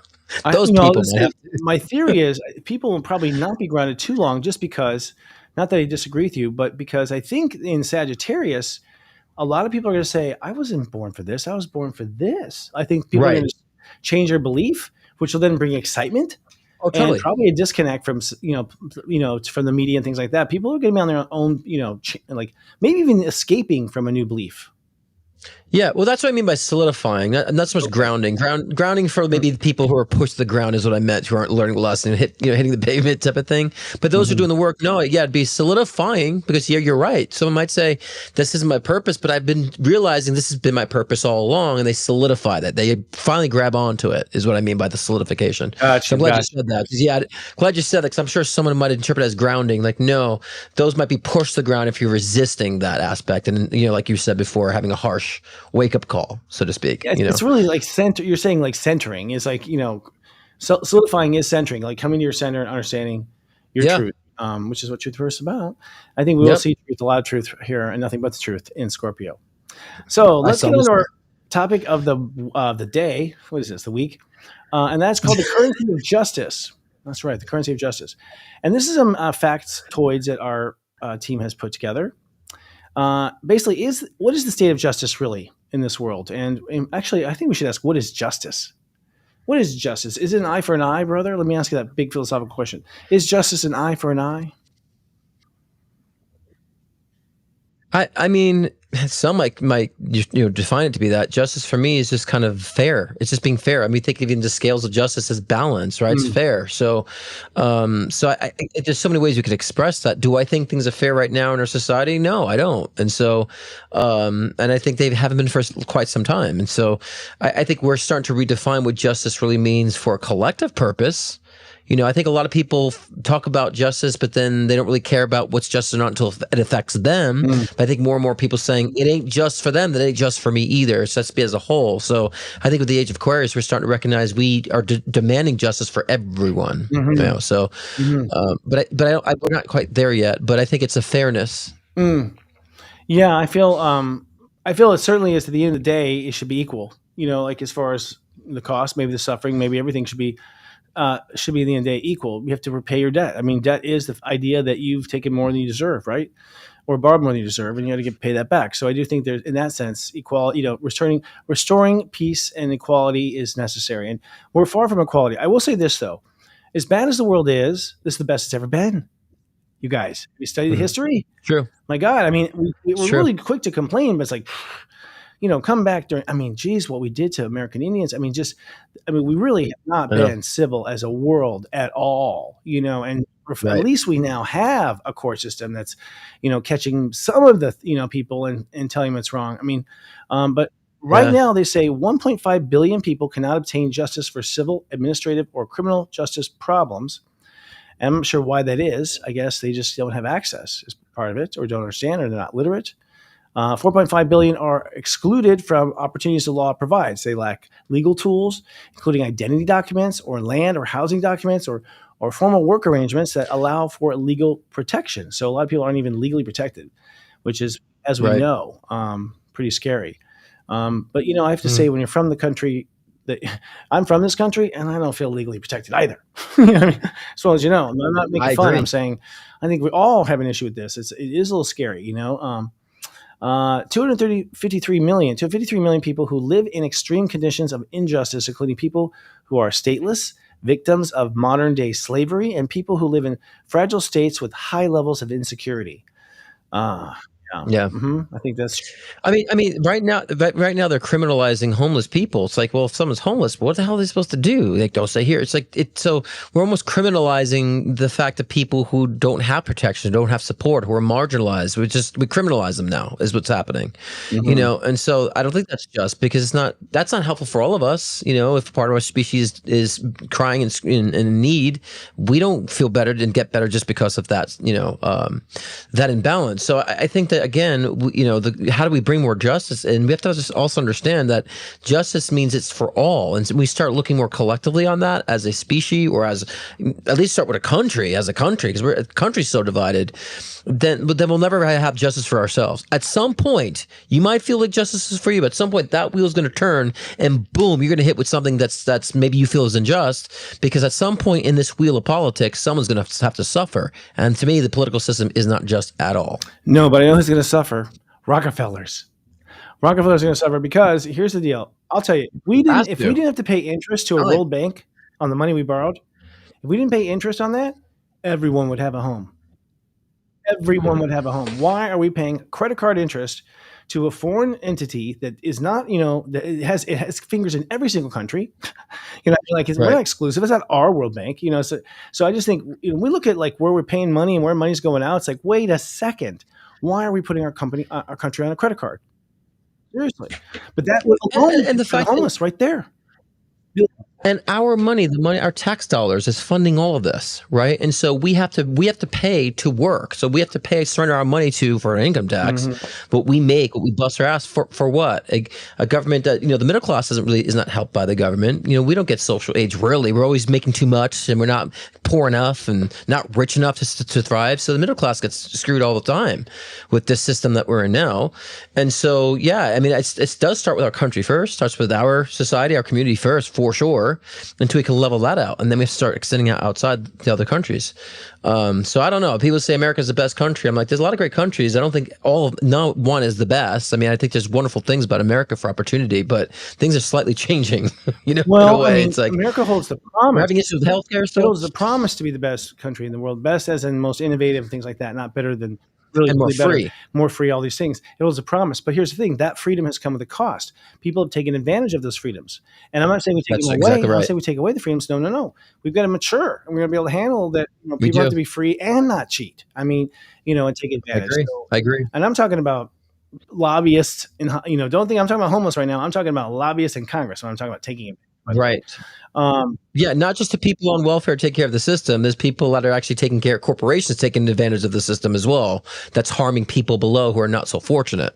those people. My theory is people will probably not be grounded too long, just because, not that I disagree with you, but because I think in Sagittarius, a lot of people are going to say, I wasn't born for this. I was born for this. I think people are going to change their belief, which will then bring excitement. Oh, totally. And probably a disconnect from, from the media and things like that. People are going to be on their own, like maybe even escaping from a new belief. Yeah, well, that's what I mean by solidifying. Not so much Okay. grounding. Grounding for maybe the people who are pushed to the ground is what I meant, who aren't learning the lesson, hitting the pavement type of thing. But those who are Mm-hmm. doing the work, no, yeah, it'd be solidifying because yeah, you're right. Someone might say this isn't my purpose, but I've been realizing this has been my purpose all along, and they solidify that. They finally grab onto it. Is what I mean by the solidification. So Gotcha. I'm glad you Gotcha. said that. 'Cause, yeah, glad you said that because I'm sure someone might interpret it as grounding. Like, no, those might be pushed to the ground if you're resisting that aspect, and like you said before, having a harsh wake up call, so to speak. Yeah, it's really like center. You're saying like centering is like solidifying is centering, like coming to your center and understanding your Yeah. truth, which is what Truth First is about. I think we will Yep. see truth, a lot of truth here, and nothing but the truth in Scorpio. So I let's saw get on this. to our topic of the day. What is this? The week, and that's called the currency of justice. That's right, the currency of justice. And this is some factoids that our team has put together. Basically, what is the state of justice really in this world? And actually, I think we should ask, what is justice? What is justice? Is it an eye for an eye, brother? Let me ask you that big philosophical question. Is justice an eye for an eye? I mean, some might define it to be that. Justice for me is just kind of fair. It's just being fair. I mean, think of even the scales of justice as balance, right? It's Mm. fair. So, there's so many ways we could express that. Do I think things are fair right now in our society? No, I don't. And so, and I think they haven't been for quite some time. And so, I think we're starting to redefine what justice really means for a collective purpose. I think a lot of people talk about justice, but then they don't really care about what's just or not until it affects them. Mm. But I think more and more people saying it ain't just for them, that ain't just for me either. So that's be as a whole. So I think with the age of Aquarius, we're starting to recognize we are demanding justice for everyone. Mhm. So, Mhm. we're not quite there yet. But I think it's a fairness. Mm. Yeah, I feel it certainly is. At the end of the day, it should be equal. Like as far as the cost, maybe the suffering, maybe everything should be at the end of the day equal. You have to repay your debt. I mean, debt is the idea that you've taken more than you deserve, right? Or borrowed more than you deserve, and you got to pay that back. So I do think there's, in that sense, equality. Restoring peace and equality is necessary, and we're far from equality. I will say this though: as bad as the world is, this is the best it's ever been. You guys, you study the Mhm. history. True. My God, I mean, It's we're true. really quick to complain, but it's like, come back during. I mean, geez, what we did to American Indians. We really have not I know. been civil as a world at all. And at Right. least we now have a court system that's, catching some of the people and telling them it's wrong. But right Yeah. now they say 1.5 billion people cannot obtain justice for civil, administrative, or criminal justice problems. And I'm not sure why that is. I guess they just don't have access as part of it, or don't understand, or they're not literate. 4.5 billion are excluded from opportunities the law provides. They lack legal tools, including identity documents or land or housing documents or formal work arrangements that allow for legal protection. So a lot of people aren't even legally protected, which is, as we Right. know, pretty scary. But I have to Mm. say, when you're from the country that I'm from, this country, and I don't feel legally protected either. You know what I mean? As well as you know, I'm not making I fun. agree. I'm saying I think we all have an issue with this. It is a little scary. 253 million people who live in extreme conditions of injustice, including people who are stateless, victims of modern day slavery, and people who live in fragile states with high levels of insecurity. Uh, yeah. Yeah. I think that's I mean, right now they're criminalizing homeless people. It's like, well, if someone's homeless, what the hell are they supposed to do? Like, don't stay here. It's like so we're almost criminalizing the fact that people who don't have protection, don't have support, who are marginalized. We criminalize them now, is what's happening. And so I don't think that's just because that's not helpful for all of us. If part of our species is crying in need, we don't feel better and get better just because of that. That imbalance. So I think that again, how do we bring more justice? And we have to just also understand that justice means it's for all, and so we start looking more collectively on that as a species, or as at least start with a country, because the country's so divided. Then we'll never have justice for ourselves. At some point, you might feel like justice is for you, but at some point that wheel's going to turn, and boom, you're going to hit with something that's maybe you feel is unjust. Because at some point in this wheel of politics, someone's going to have to suffer. And to me, the political system is not just at all. no, but I know who's going to suffer. Rockefellers. Rockefellers are going to suffer because here's the deal. I'll tell you, if we didn't have to pay interest to a World Bank on the money we borrowed, if we didn't pay interest on that, everyone would have a home. everyone would have a home. Why are we paying credit card interest to a foreign entity that is not, that it has fingers in every single country? Like we're Right. not exclusive. It's not our World Bank. So I just think we look at like where we're paying money and where money's going out. It's like, wait a second, why are we putting our country on a credit card? Seriously, but that would And the for fact that homeless right there. and our money, the money, our tax dollars is funding all of this, right? And so we have to pay to work. So we have to surrender our money for an income tax. What we make, what we bust our ass for what? A government that, the middle class is not helped by the government. We don't get social aid rarely. We're always making too much and we're not poor enough and not rich enough to thrive. So the middle class gets screwed all the time with this system that we're in now. And so, yeah, I mean, it does start with our country first, starts with our society, our community first, for sure, until we can level that out. And then we have to start extending out outside the other countries. So I don't know. People say America's the best country. I'm like, there's a lot of great countries. I don't think no one is the best. I mean, I think there's wonderful things about America for opportunity, but things are slightly changing. In a way. It's like America holds the we're promise. having issues with healthcare It still. holds the promise to be the best country in the world, best as in most innovative, things like that, not better than really, And more really better, free. more free, all these things. It holds a promise. But here's the thing, that freedom has come with a cost. People have taken advantage of those freedoms. And I'm not saying we take That's them away. exactly I'm not right. saying we take away the freedoms. No. We've got to mature and we're going to be able to handle that. We People have do. to be free and not cheat. I mean, and take I advantage. agree. So, I agree. and I'm talking about lobbyists and, don't think I'm talking about homeless right now. I'm talking about lobbyists in Congress when I'm talking about taking it. Right. Yeah, not just the people on welfare take care of the system. There's people that are actually taking care of corporations taking advantage of the system as well. That's harming people below who are not so fortunate.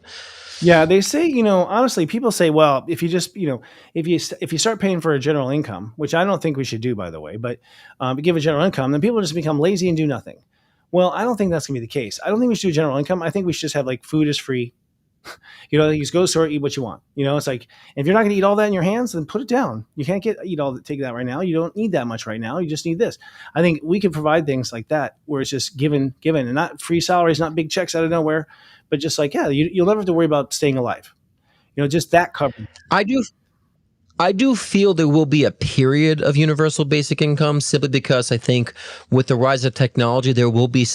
Yeah, they say, honestly, people say, well, if you just, if you start paying for a general income, which I don't think we should do, by the way, but give a general income, then people just become lazy and do nothing. Well, I don't think that's going to be the case. I don't think we should do general income. I think we should just have like food is free. You just go to the store, eat what you want. It's like, if you're not going to eat all that in your hands, then put it down. You can't take that right now. You don't need that much right now. You just need this. I think we can provide things like that where it's just given, and not free salaries, not big checks out of nowhere, but just like, yeah, you'll never have to worry about staying alive. Just that covered. I do feel there will be a period of universal basic income simply because I think with the rise of technology, there will be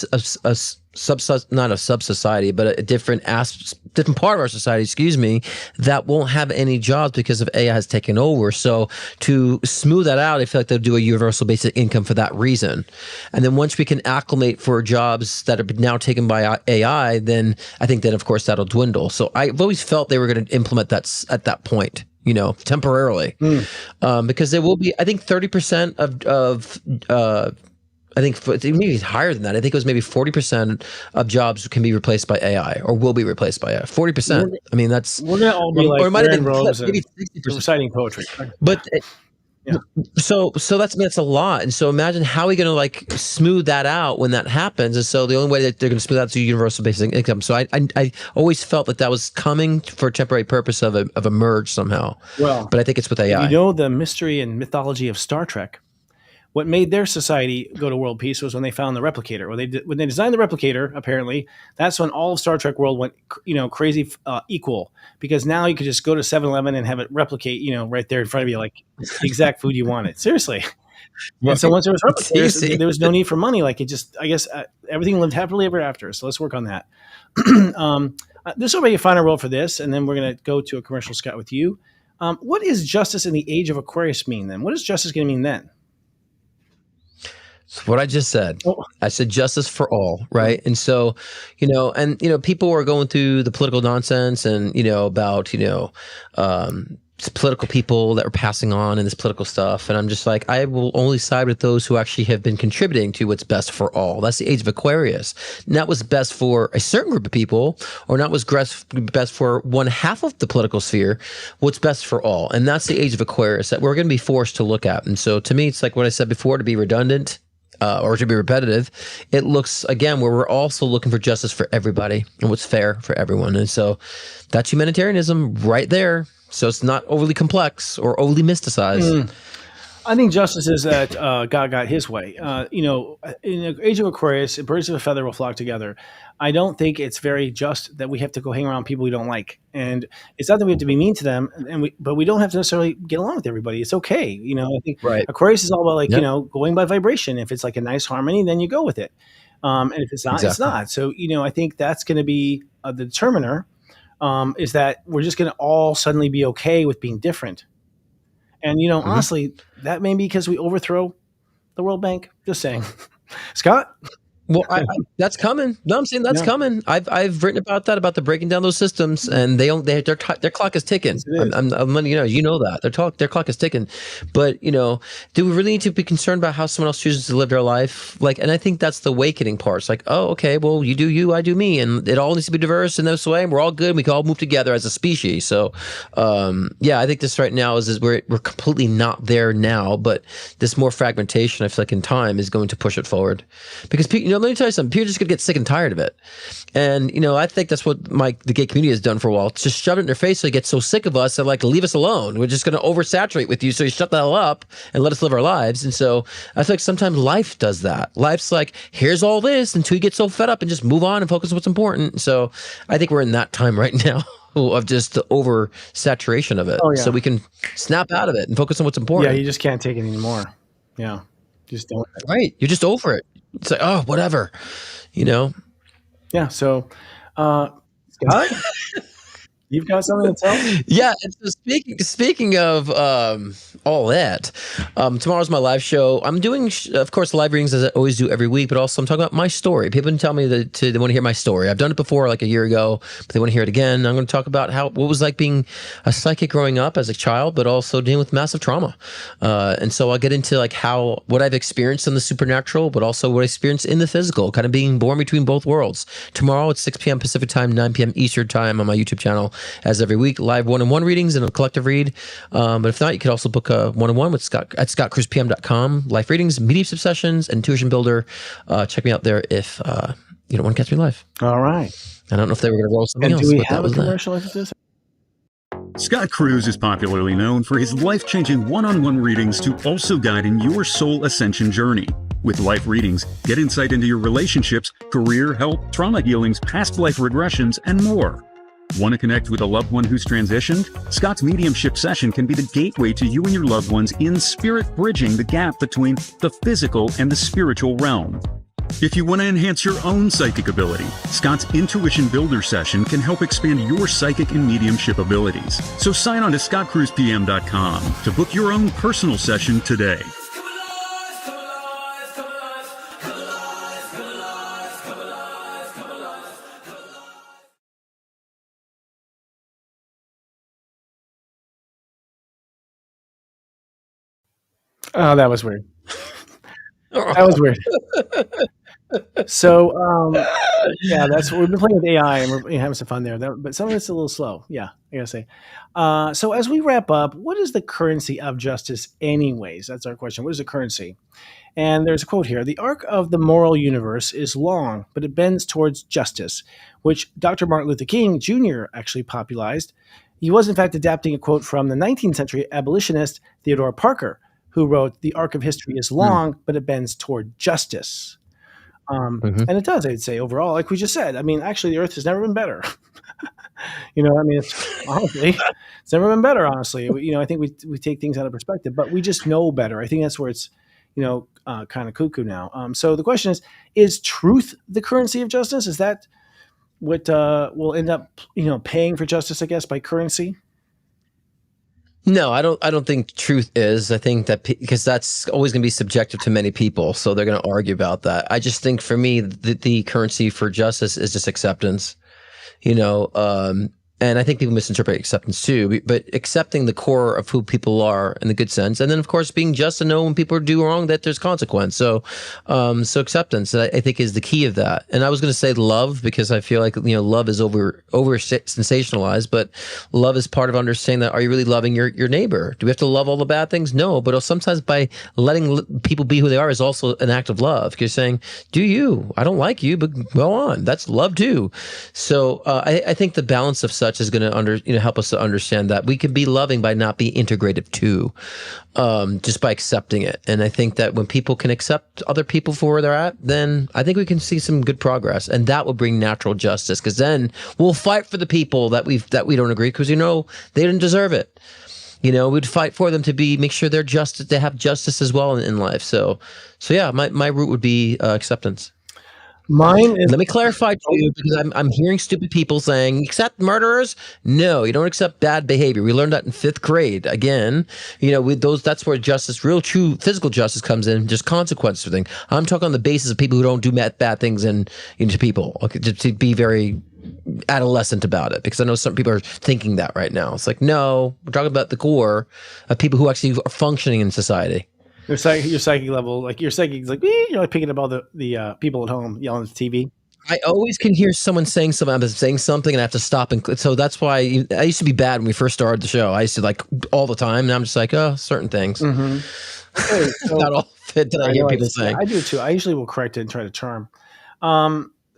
not a sub-society, but a different part of our society, that won't have any jobs because of AI has taken over. So to smooth that out, I feel like they'll do a universal basic income for that reason. And then once we can acclimate for jobs that are now taken by AI, then I think that, of course, that'll dwindle. So I've always felt they were going to implement that at that point. Temporarily, because there will be, I think 30% of I think maybe higher than that. I think it was maybe 40% of jobs can be replaced by AI or will be replaced by AI. 40%. I mean, that's we're gonna all be like, or it might have been robes maybe and 60%. reciting poetry. But so that's a lot. And so imagine how are we going to like smooth that out when that happens? And so the only way that they're going to smooth out is through universal basic income. So I always felt that was coming for a temporary purpose of a merge somehow. Well, but I think it's with AI. The mystery and mythology of Star Trek. What made their society go to world peace was when they found the replicator. When they designed the replicator, apparently, that's when all of Star Trek world went, crazy equal. Because now you could just go to 7-Eleven and have it replicate, right there in front of you, like the exact food you wanted. Seriously. And so once there was replicators, there was no need for money. Like everything lived happily ever after. So let's work on that. This will be a final role for this, and then we're going to go to a commercial, Scott, with you. What is justice in the age of Aquarius mean then? What is justice going to mean then? It's what I just said. I said justice for all, right? And so, people are going through the political nonsense and, about, political people that are passing on and this political stuff. And I'm just like, I will only side with those who actually have been contributing to what's best for all. That's the age of Aquarius. Not what's best for a certain group of people or not what's best for one half of the political sphere, what's best for all. And that's the age of Aquarius that we're going to be forced to look at. And so to me, it's like what I said before, to be redundant, or to be repetitive, it looks, again, where we're also looking for justice for everybody and what's fair for everyone. And so that's humanitarianism right there. So it's not overly complex or overly mysticized. I think justice is that God got his way. In the age of Aquarius, birds of a feather will flock together. I don't think it's very just that we have to go hang around people we don't like. And it's not that we have to be mean to them, but we don't have to necessarily get along with everybody. It's okay. I think Right. Aquarius is all about going by vibration. If it's like a nice harmony, then you go with it. And if it's not, it's Exactly. not. So, I think that's going to be the determiner, is that we're just going to all suddenly be okay with being different. And, honestly, that may be because we overthrow the World Bank. Just saying. Scott? Well, that's coming. No, I'm saying that's Yeah. coming. I've written about that, about the breaking down those systems, and their clock is ticking. Yes, it is. I'm letting you know that their clock is ticking. But do we really need to be concerned about how someone else chooses to live their life? And I think that's the awakening part. It's like, oh, okay, well, you do you, I do me, and it all needs to be diverse in this way. And we're all good. And we can all move together as a species. So, I think this right now is we're completely not there now, but this more fragmentation, I feel like in time, is going to push it forward, because let me tell you something. People are just gonna get sick and tired of it, and I think that's what the gay community has done for a while. It's just shove it in their face so they get so sick of us. They're like, leave us alone. We're just gonna oversaturate with you, so you shut the hell up and let us live our lives. And so I feel like sometimes life does that. Life's like, here's all this until you get so fed up and just move on and focus on what's important. So I think we're in that time right now of just the oversaturation of it. Oh, yeah. So we can snap out of it and focus on what's important. Yeah, you just can't take it anymore. Yeah, just don't. Right. You're just over it. It's like, oh, whatever, Yeah. So, Scott, you've got something to tell? Yeah. And so speaking of all that, tomorrow's my live show. I'm doing, of course, live readings as I always do every week, but also I'm talking about my story. People tell me that they want to hear my story. I've done it before, like a year ago, but they want to hear it again. I'm going to talk about what was like being a psychic growing up as a child, but also dealing with massive trauma. And so I'll get into like what I've experienced in the supernatural, but also what I experienced in the physical, kind of being born between both worlds. Tomorrow at 6 p.m. Pacific time, 9 p.m. Eastern time on my YouTube channel, as every week, live one-on-one readings and a collective read. But if not, you could also book a one-on-one with Scott at scottcruzpm.com. Live readings, mediumship sessions, intuition builder. Check me out there if you don't want to catch me live. All right. I don't know if they were going to roll something And else. do we but that have a was that. commercial after this? Scott Cruz is popularly known for his life-changing one-on-one readings to also guide in your soul ascension journey. With life readings, get insight into your relationships, career, health, trauma healings, past life regressions, and more. Want to connect with a loved one who's transitioned? Scott's mediumship session can be the gateway to you and your loved ones in spirit, bridging the gap between the physical and the spiritual realm. If you want to enhance your own psychic ability, Scott's Intuition Builder session can help expand your psychic and mediumship abilities. So sign on to scottcruzpm.com to book your own personal session today. Oh, that was weird. That was weird. So, yeah, that's we've been playing with AI and we're having some fun there. But some of it's a little slow. Yeah, I gotta say. So, as we wrap up, what is the currency of justice, anyways? That's our question. What is the currency? And there's a quote here: "The arc of the moral universe is long, but it bends towards justice," which Dr. Martin Luther King Jr. actually popularized. He was, in fact, adapting a quote from the 19th century abolitionist Theodore Parker, who wrote, "The arc of history is long, but it bends toward justice." And it does, I'd say, overall, like we just said. I mean, actually, the Earth has never been better. Honestly, it's never been better, honestly. I think we take things out of perspective, but we just know better. I think that's where it's, kind of cuckoo now. So the question is truth the currency of justice? Is that what we'll end up, paying for justice, I guess, by currency? No, I don't think truth is. I think that because that's always going to be subjective to many people, so they're going to argue about that. I just think for me, the currency for justice is just acceptance. And I think people misinterpret acceptance too, but accepting the core of who people are in the good sense. And then of course, being just to know when people do wrong, that there's consequence. So acceptance, I think, is the key of that. And I was going to say love, because I feel like, love is over sensationalized, but love is part of understanding that, are you really loving your neighbor? Do we have to love all the bad things? No, but sometimes by letting people be who they are is also an act of love. You're saying, do you, I don't like you, but go on. That's love too. So I think the balance of such is going to help us to understand that we can be loving by not being integrative too, just by accepting it. And I think that when people can accept other people for where they're at, then I think we can see some good progress, and that will bring natural justice. Because then we'll fight for the people that we don't agree, because they didn't deserve it. We'd fight for them to make sure they have justice as well in life. So yeah, my route would be acceptance. Mine is Let me clarify too, because I'm hearing stupid people saying, accept murderers. No, you don't accept bad behavior. We learned that in 5th grade. Again, with those, that's where justice, real true physical justice comes in, just consequences for things. I'm talking on the basis of people who don't do bad things into people. Okay, to be very adolescent about it, because I know some people are thinking that right now. It's like, no, we're talking about the core of people who actually are functioning in society. your psychic level, like your psychic's like, you're like picking up all the people at home yelling at the TV. I always can hear someone saying something. I'm saying something, and I have to stop. And so that's why I used to be bad when we first started the show. I used to like all the time, and I'm just like, oh, certain things. Okay, so Not all fit that I hear know people it's- saying. I do too. I usually will correct it and try to charm.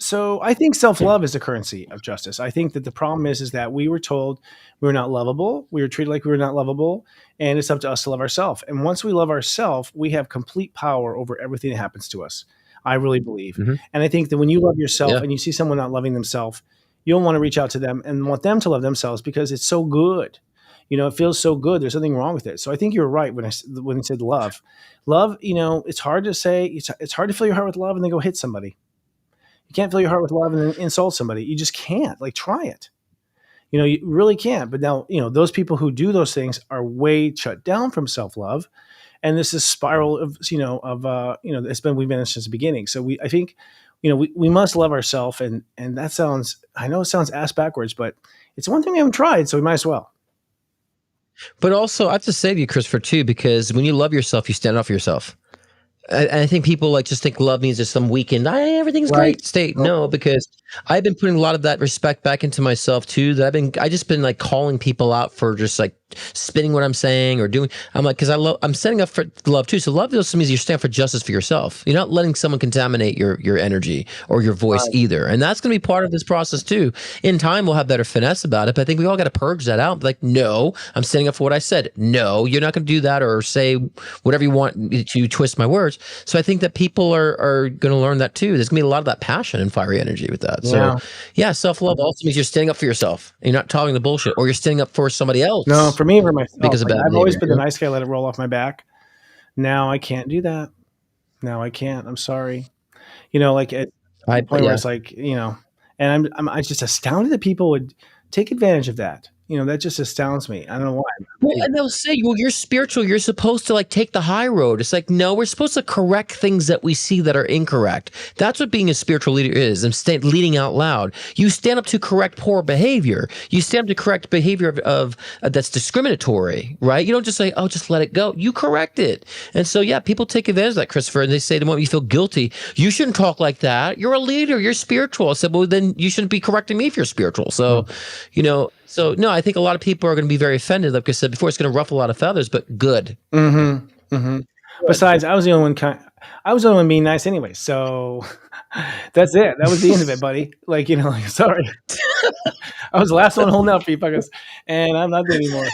So I think self-love is the currency of justice. I think that the problem is that we were told we were not lovable. We were treated like we were not lovable, and it's up to us to love ourselves. And once we love ourselves, we have complete power over everything that happens to us. I really believe. Mhm. And I think that when you love yourself Yeah. and you see someone not loving themselves, you'll want to reach out to them and want them to love themselves because it's so good. It feels so good. There's nothing wrong with it. So I think you're right when I said love. Love, it's hard to say. It's hard to fill your heart with love and then go hit somebody. You can't fill your heart with love and then insult somebody. You just can't. Like, try it. You really can't. But now, those people who do those things are way shut down from self-love. And this is spiral of, we've been in since the beginning. So I think, we must love ourselves. And that sounds, I know it sounds ass backwards, but it's one thing we haven't tried. So we might as well. But also, I have to say to you, Christopher, too, because when you love yourself, you stand up for yourself. I think people just think love means just some weekend, everything's great state. No, because I've been putting a lot of that respect back into myself too. I just been like calling people out for just like spinning what I'm saying or doing. I'm like, because I'm setting up for love too. So love also means you stand for justice for yourself. You're not letting someone contaminate your energy or your voice either. And that's going to be part of this process too. In time, we'll have better finesse about it. But I think we all got to purge that out. Like, no, I'm standing up for what I said. No, you're not going to do that or say whatever you want to twist my words. So I think that people are going to learn that too. There's going to be a lot of that passion and fiery energy with that. So yeah, self-love also means you're standing up for yourself. You're not talking the bullshit, or you're standing up for somebody else. No, for me, for myself. Because of bad I've always been behavior. the nice guy, let it roll off my back. Now I can't do that. Now I can't. I'm sorry. Like at the point where it's like, and I'm just astounded that people would take advantage of that. That just astounds me. I don't know why. Well, and they'll say, well, you're spiritual. You're supposed to like take the high road. It's like, no, we're supposed to correct things that we see that are incorrect. That's what being a spiritual leader is. And leading out loud. You stand up to correct poor behavior. You stand up to correct behavior of that's discriminatory, right? You don't just say, oh, just let it go. You correct it. And so, yeah, people take advantage of that, Christopher, and they say the moment you feel guilty, you shouldn't talk like that. You're a leader. You're spiritual. I said, well, then you shouldn't be correcting me if you're spiritual. So, So no, I think a lot of people are going to be very offended. Like I said before, it's going to ruffle a lot of feathers, but good. Besides, I was the only one being nice anyway. So that's it. That was the end of it, buddy. Like, sorry. I was the last one holding out for you fuckers, and I'm not there anymore.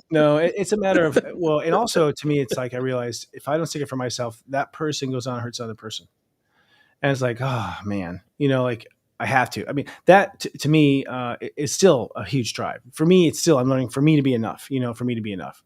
No, it's a matter of, and also to me, it's like I realized if I don't stick it for myself, that person goes on and hurts the other person. And it's like, oh man, like I have to. I mean, that to me is still a huge drive. For me, it's still, I'm learning for me to be enough, for me to be enough.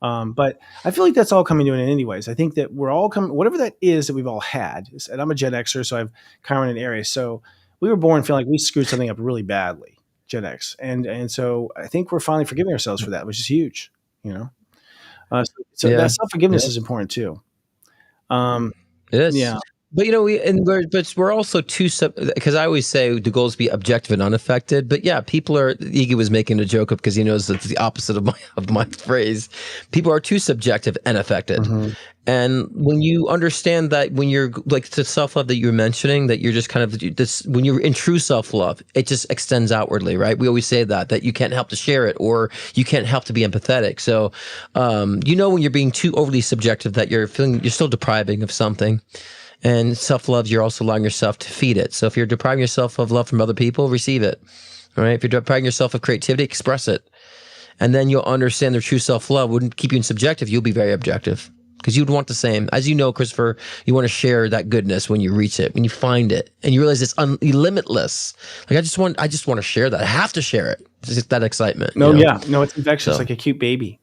But I feel like that's all coming to an end anyways. I think that we're all coming, whatever that is that we've all had. And I'm a Gen Xer, so I've Chiron and Aries. So we were born feeling like we screwed something up really badly, Gen X. And so I think we're finally forgiving ourselves for that, which is huge, So that self-forgiveness is important too. It is. Yeah. But we're also too because I always say the goal is to be objective and unaffected. But yeah, Iggy was making a joke of because he knows that's the opposite of my phrase. People are too subjective and affected. Mm-hmm. And when you understand that, when you're like the self-love that you're mentioning, that you're just kind of this, when you're in true self-love, it just extends outwardly, right? We always say that you can't help to share it, or you can't help to be empathetic. So, when you're being too overly subjective, that you're still depriving of something. And self-love, you're also allowing yourself to feed it. So if you're depriving yourself of love from other people, receive it. All right. If you're depriving yourself of creativity, express it. And then you'll understand their true self-love wouldn't keep you in subjective. You'll be very objective because you'd want the same. As you know, Christopher, you want to share that goodness when you reach it, when you find it, and you realize it's limitless. Like I just want to share that. I have to share it. It's just that excitement. No, it's infectious, like a cute baby.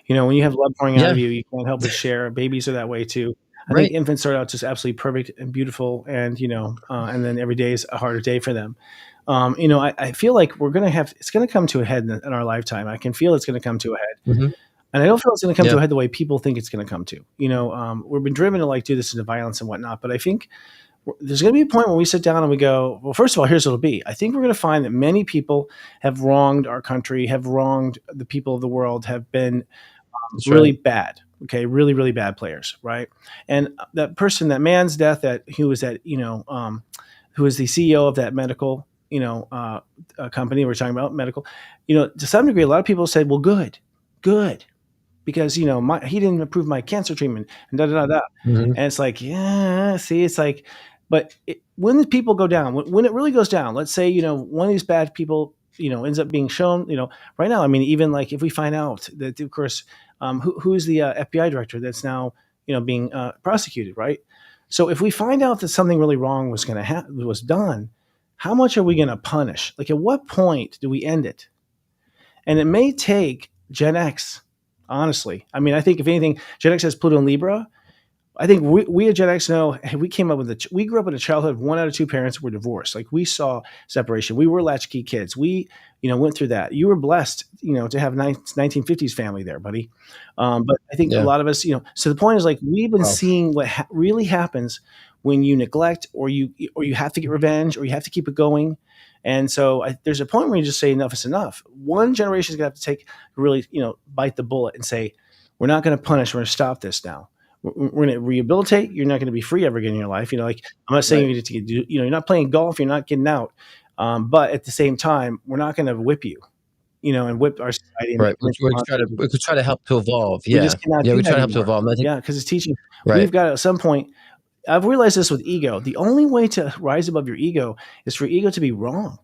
When you have love pouring out of you, you can't help but share. Babies are that way too. I think infants start out just absolutely perfect and beautiful, and and then every day is a harder day for them. I feel like it's going to come to a head in our lifetime. I can feel it's going to come to a head. Mhm. And I don't feel it's going to come to a head the way people think it's going to come to. We've been driven to like do this into violence and whatnot, but I think there's going to be a point where we sit down and we go, well, first of all, here's what it'll be. I think we're going to find that many people have wronged our country, have wronged the people of the world, have been really bad. Okay, really, really bad players, right? And that man's death, who was the CEO of that medical, company we're talking about, medical, to some degree, a lot of people said, well, good, because he didn't approve my cancer treatment, and da da da da. Mhm. And it's like, yeah, see, it's like, but when the people go down, when it really goes down, let's say one of these bad people ends up being shown, right now, I mean, even like if we find out that, of course, who's the FBI director that's now being prosecuted, right? So if we find out that something really wrong was done, how much are we going to punish? Like, at what point do we end it? And it may take Gen X, honestly. I mean, I think if anything, Gen X has Pluto and Libra. I think we at Gen X know, hey, we grew up in a childhood of 1 out of 2 parents were divorced. Like, we saw separation. We were latchkey kids. We, went through that. You were blessed, to have 1950s family there, buddy. But I think a lot of us, so the point is, like, we've been seeing what really happens when you neglect, or you have to get revenge, or you have to keep it going. And so there's a point where you just say enough is enough. One generation is going to have to really, bite the bullet and say, we're not going to punish. We're going to stop this now. We're going to rehabilitate. You're not going to be free ever again in your life. Like, I'm not saying you're not playing golf. You're not getting out. But at the same time, we're not going to whip you, and whip our society. Right. We could try to help to evolve. Yeah. We try to help to evolve. Yeah. Because it's teaching. Right. We've got, at some point, I've realized this with ego. The only way to rise above your ego is for ego to be wrong.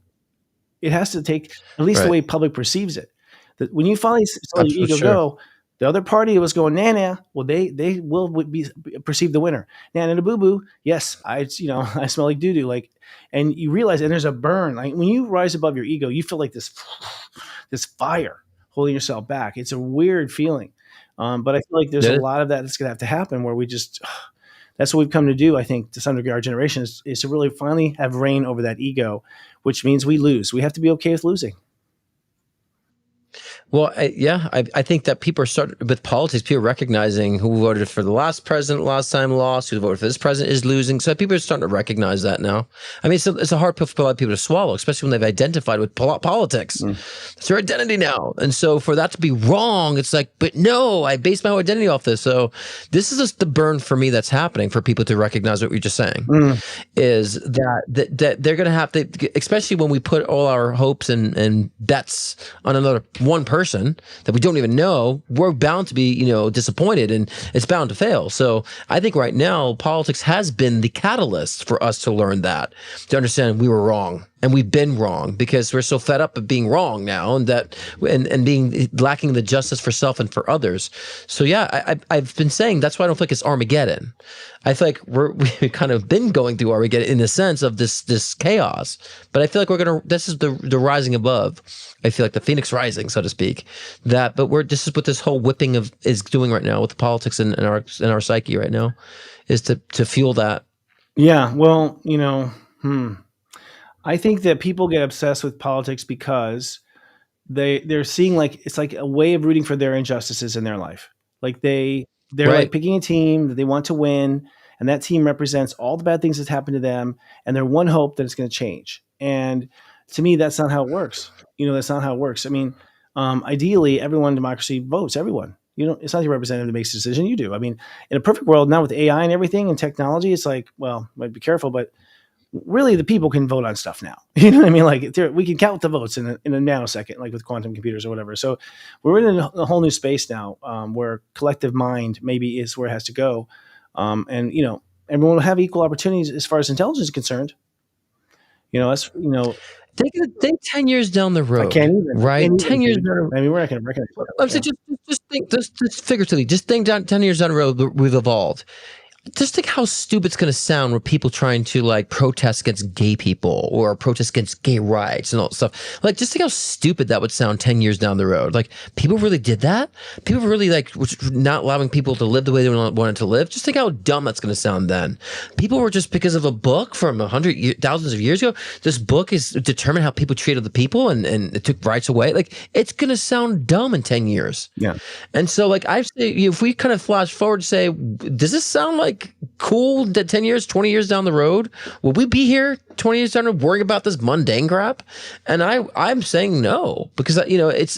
It has to take, at least the way public perceives it. That when you finally let your ego go, the other party was going, nah. Well, they will be perceived the winner. Nah, boo boo. Yes, I smell like doo doo. Like, and you realize, and there's a burn. Like, when you rise above your ego, you feel like this fire holding yourself back. It's a weird feeling. But I feel like there's a lot of that that's going to have to happen, where we just, that's what we've come to do. I think to some degree, our generation is to really finally have reign over that ego, which means we lose. We have to be okay with losing. Well, I think that people are starting with politics. People are recognizing who voted for the last president last time lost, who voted for this president is losing. So people are starting to recognize that now. I mean, it's a hard pill for a lot of people to swallow, especially when they've identified with politics. It's their identity now. And so for that to be wrong, it's like, but no, I base my whole identity off this. So this is just the burn for me that's happening, for people to recognize what you're just saying, is that they're going to have to, especially when we put all our hopes and bets on another one person that we don't even know, we're bound to be, disappointed, and it's bound to fail. So I think right now politics has been the catalyst for us to learn that, to understand we were wrong. And we've been wrong because we're so fed up of being wrong now, and being lacking the justice for self and for others. So yeah, I've been saying that's why I don't feel like it's Armageddon. I feel like we've kind of been going through Armageddon in the sense of this chaos. But I feel like this is the rising above. I feel like the phoenix rising, so to speak. But this is what this whole whipping is doing right now with the politics in our psyche right now, is to fuel that. Yeah. Well, I think that people get obsessed with politics because they're seeing, like, it's like a way of rooting for their injustices in their life. Like they're like picking a team that they want to win, and that team represents all the bad things that's happened to them, and their one hope that it's going to change. And to me, that's not how it works. That's not how it works. I mean, ideally, everyone in democracy votes. Everyone. It's not your representative that makes the decision. You do. I mean, in a perfect world, now with AI and everything and technology, it's like, well, might be careful, but really the people can vote on stuff now. You know what I mean? Like, we can count the votes in a nanosecond, like with quantum computers or whatever. So we're in a whole new space now, where collective mind maybe is where it has to go. And everyone will have equal opportunities as far as intelligence is concerned. Think 10 years down the road. I can't even. Right? 10 years down the road. I mean, we're not going to recognize. I'm saying just think, just figuratively, just think 10 years down the road, we've evolved. just think how stupid it's going to sound with people trying to like protest against gay people or protest against gay rights and all that stuff. Like, just think how stupid that would sound 10 years down the road. Like, people really did that? People really like not allowing people to live the way they wanted to live? Just think how dumb that's going to sound then. People were just because of a book from thousands of years ago. This book is determined how people treat other people and it took rights away. Like, it's going to sound dumb in 10 years. Yeah. And so, like, I say, if we kind of flash forward to say, does this sound like cool that 10 years, 20 years down the road? Will we be here 20 years down the road worrying about this mundane crap? And I'm saying no, because, you know, it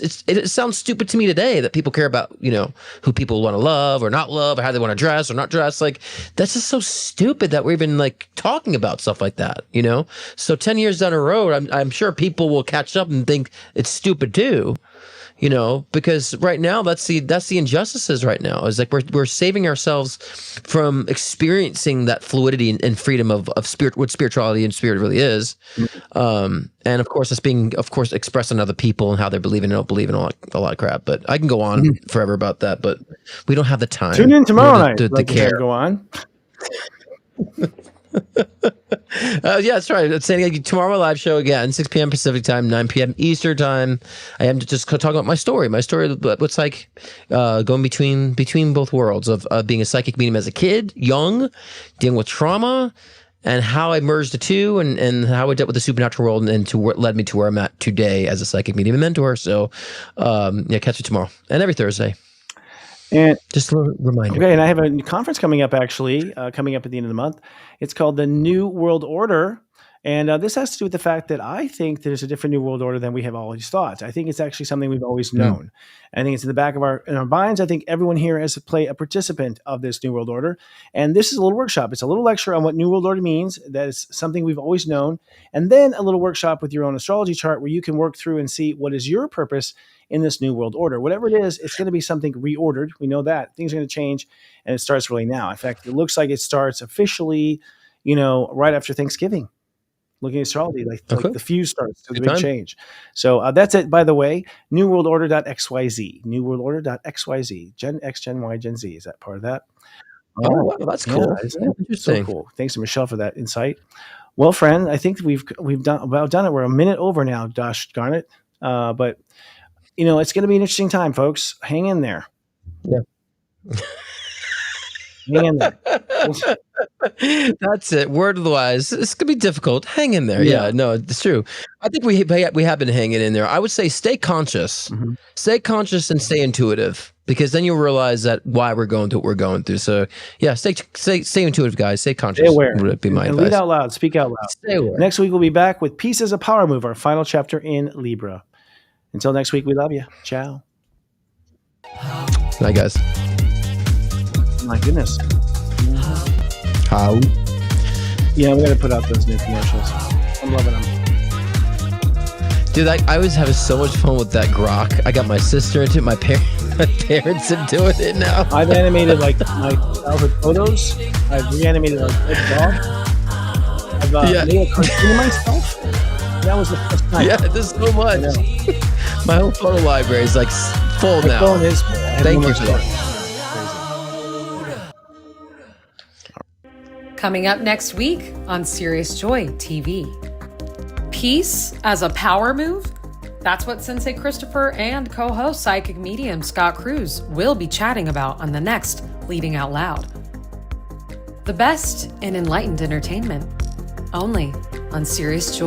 sounds stupid to me today that people care about, you know, who people want to love or not love or how they want to dress or not dress. Like, that's just so stupid that we're even like talking about stuff like that, you know? So 10 years down the road, I'm sure people will catch up and think it's stupid too. You know, because right now that's the injustices right now is like we're saving ourselves from experiencing that fluidity and freedom of spirit, what spirituality and spirit really is. And of course, it's being expressed on other people and how they're believing and don't believe in a lot of crap. But I can go on forever about that, but we don't have the time. Tune in tomorrow night. To care. Go on. Yeah, that's right. It's saying tomorrow live show again, 6 p.m. Pacific time, 9 p.m. Eastern time. I am to just talk about my story. What's like going between both worlds of being a psychic medium as a kid, young, dealing with trauma, and how I merged the two, and how I dealt with the supernatural world, and to what led me to where I'm at today as a psychic medium and mentor. So, yeah, catch you tomorrow and every Thursday. And just a reminder. Okay, and I have a conference coming up, actually, coming up at the end of the month. It's called the New World Order. And this has to do with the fact that I think there's a different New World Order than we have always thought. I think it's actually something we've always known. I think it's in the back of our minds. I think everyone here has to play a participant of this New World Order. And this is a little workshop. It's a little lecture on what New World Order means. That is something we've always known. And then a little workshop with your own astrology chart where you can work through and see what is your purpose in this New World Order. Whatever it is, it's going to be something reordered. We know that. Things are going to change, and it starts really now. In fact, it looks like it starts officially, you know, right after Thanksgiving. Looking at astrology, like the fuse starts to the big change. So that's it, by the way. newworldorder.xyz. newworldorder.xyz. Gen X, Gen Y, Gen Z. Is that part of that? Oh, wow, that's cool. Yeah, isn't it? So cool. Thanks to Michelle for that insight. Well, friend, I think we've done it. We're a minute over now, gosh darn it. But you know, it's going to be an interesting time, folks. Hang in there. Yeah. Hang in there. That's it. Word of the wise. It's gonna be difficult. Hang in there. Yeah, no, it's true. I think we have been hanging in there. I would say stay conscious, stay conscious, and stay intuitive, because then you'll realize that why we're going through what we're going through. So yeah, stay intuitive, guys. Stay conscious. Stay aware. Would be my and advice. Lead out loud. Speak out loud. Stay aware. Next week we'll be back with Peace as a Power Move, our final chapter in Libra. Until next week, we love you. Ciao. Night, guys. My goodness. How? Yeah, we got to put out those new commercials. I'm loving them. Dude, I was having so much fun with that grok. I got my sister into it, my parents into it now. I've animated like my childhood photos. I've reanimated like a dog. I've made a cartoon of myself. That was the first time. Yeah, there's so much. My whole photo library is like full my now. phone is full. Thank you for that. Coming up next week on Serious Joy TV. Peace as a power move? That's what Sensei Christopher and co-host psychic medium Scott Cruz will be chatting about on the next Leading Out Loud. The best in enlightened entertainment, only on Serious Joy.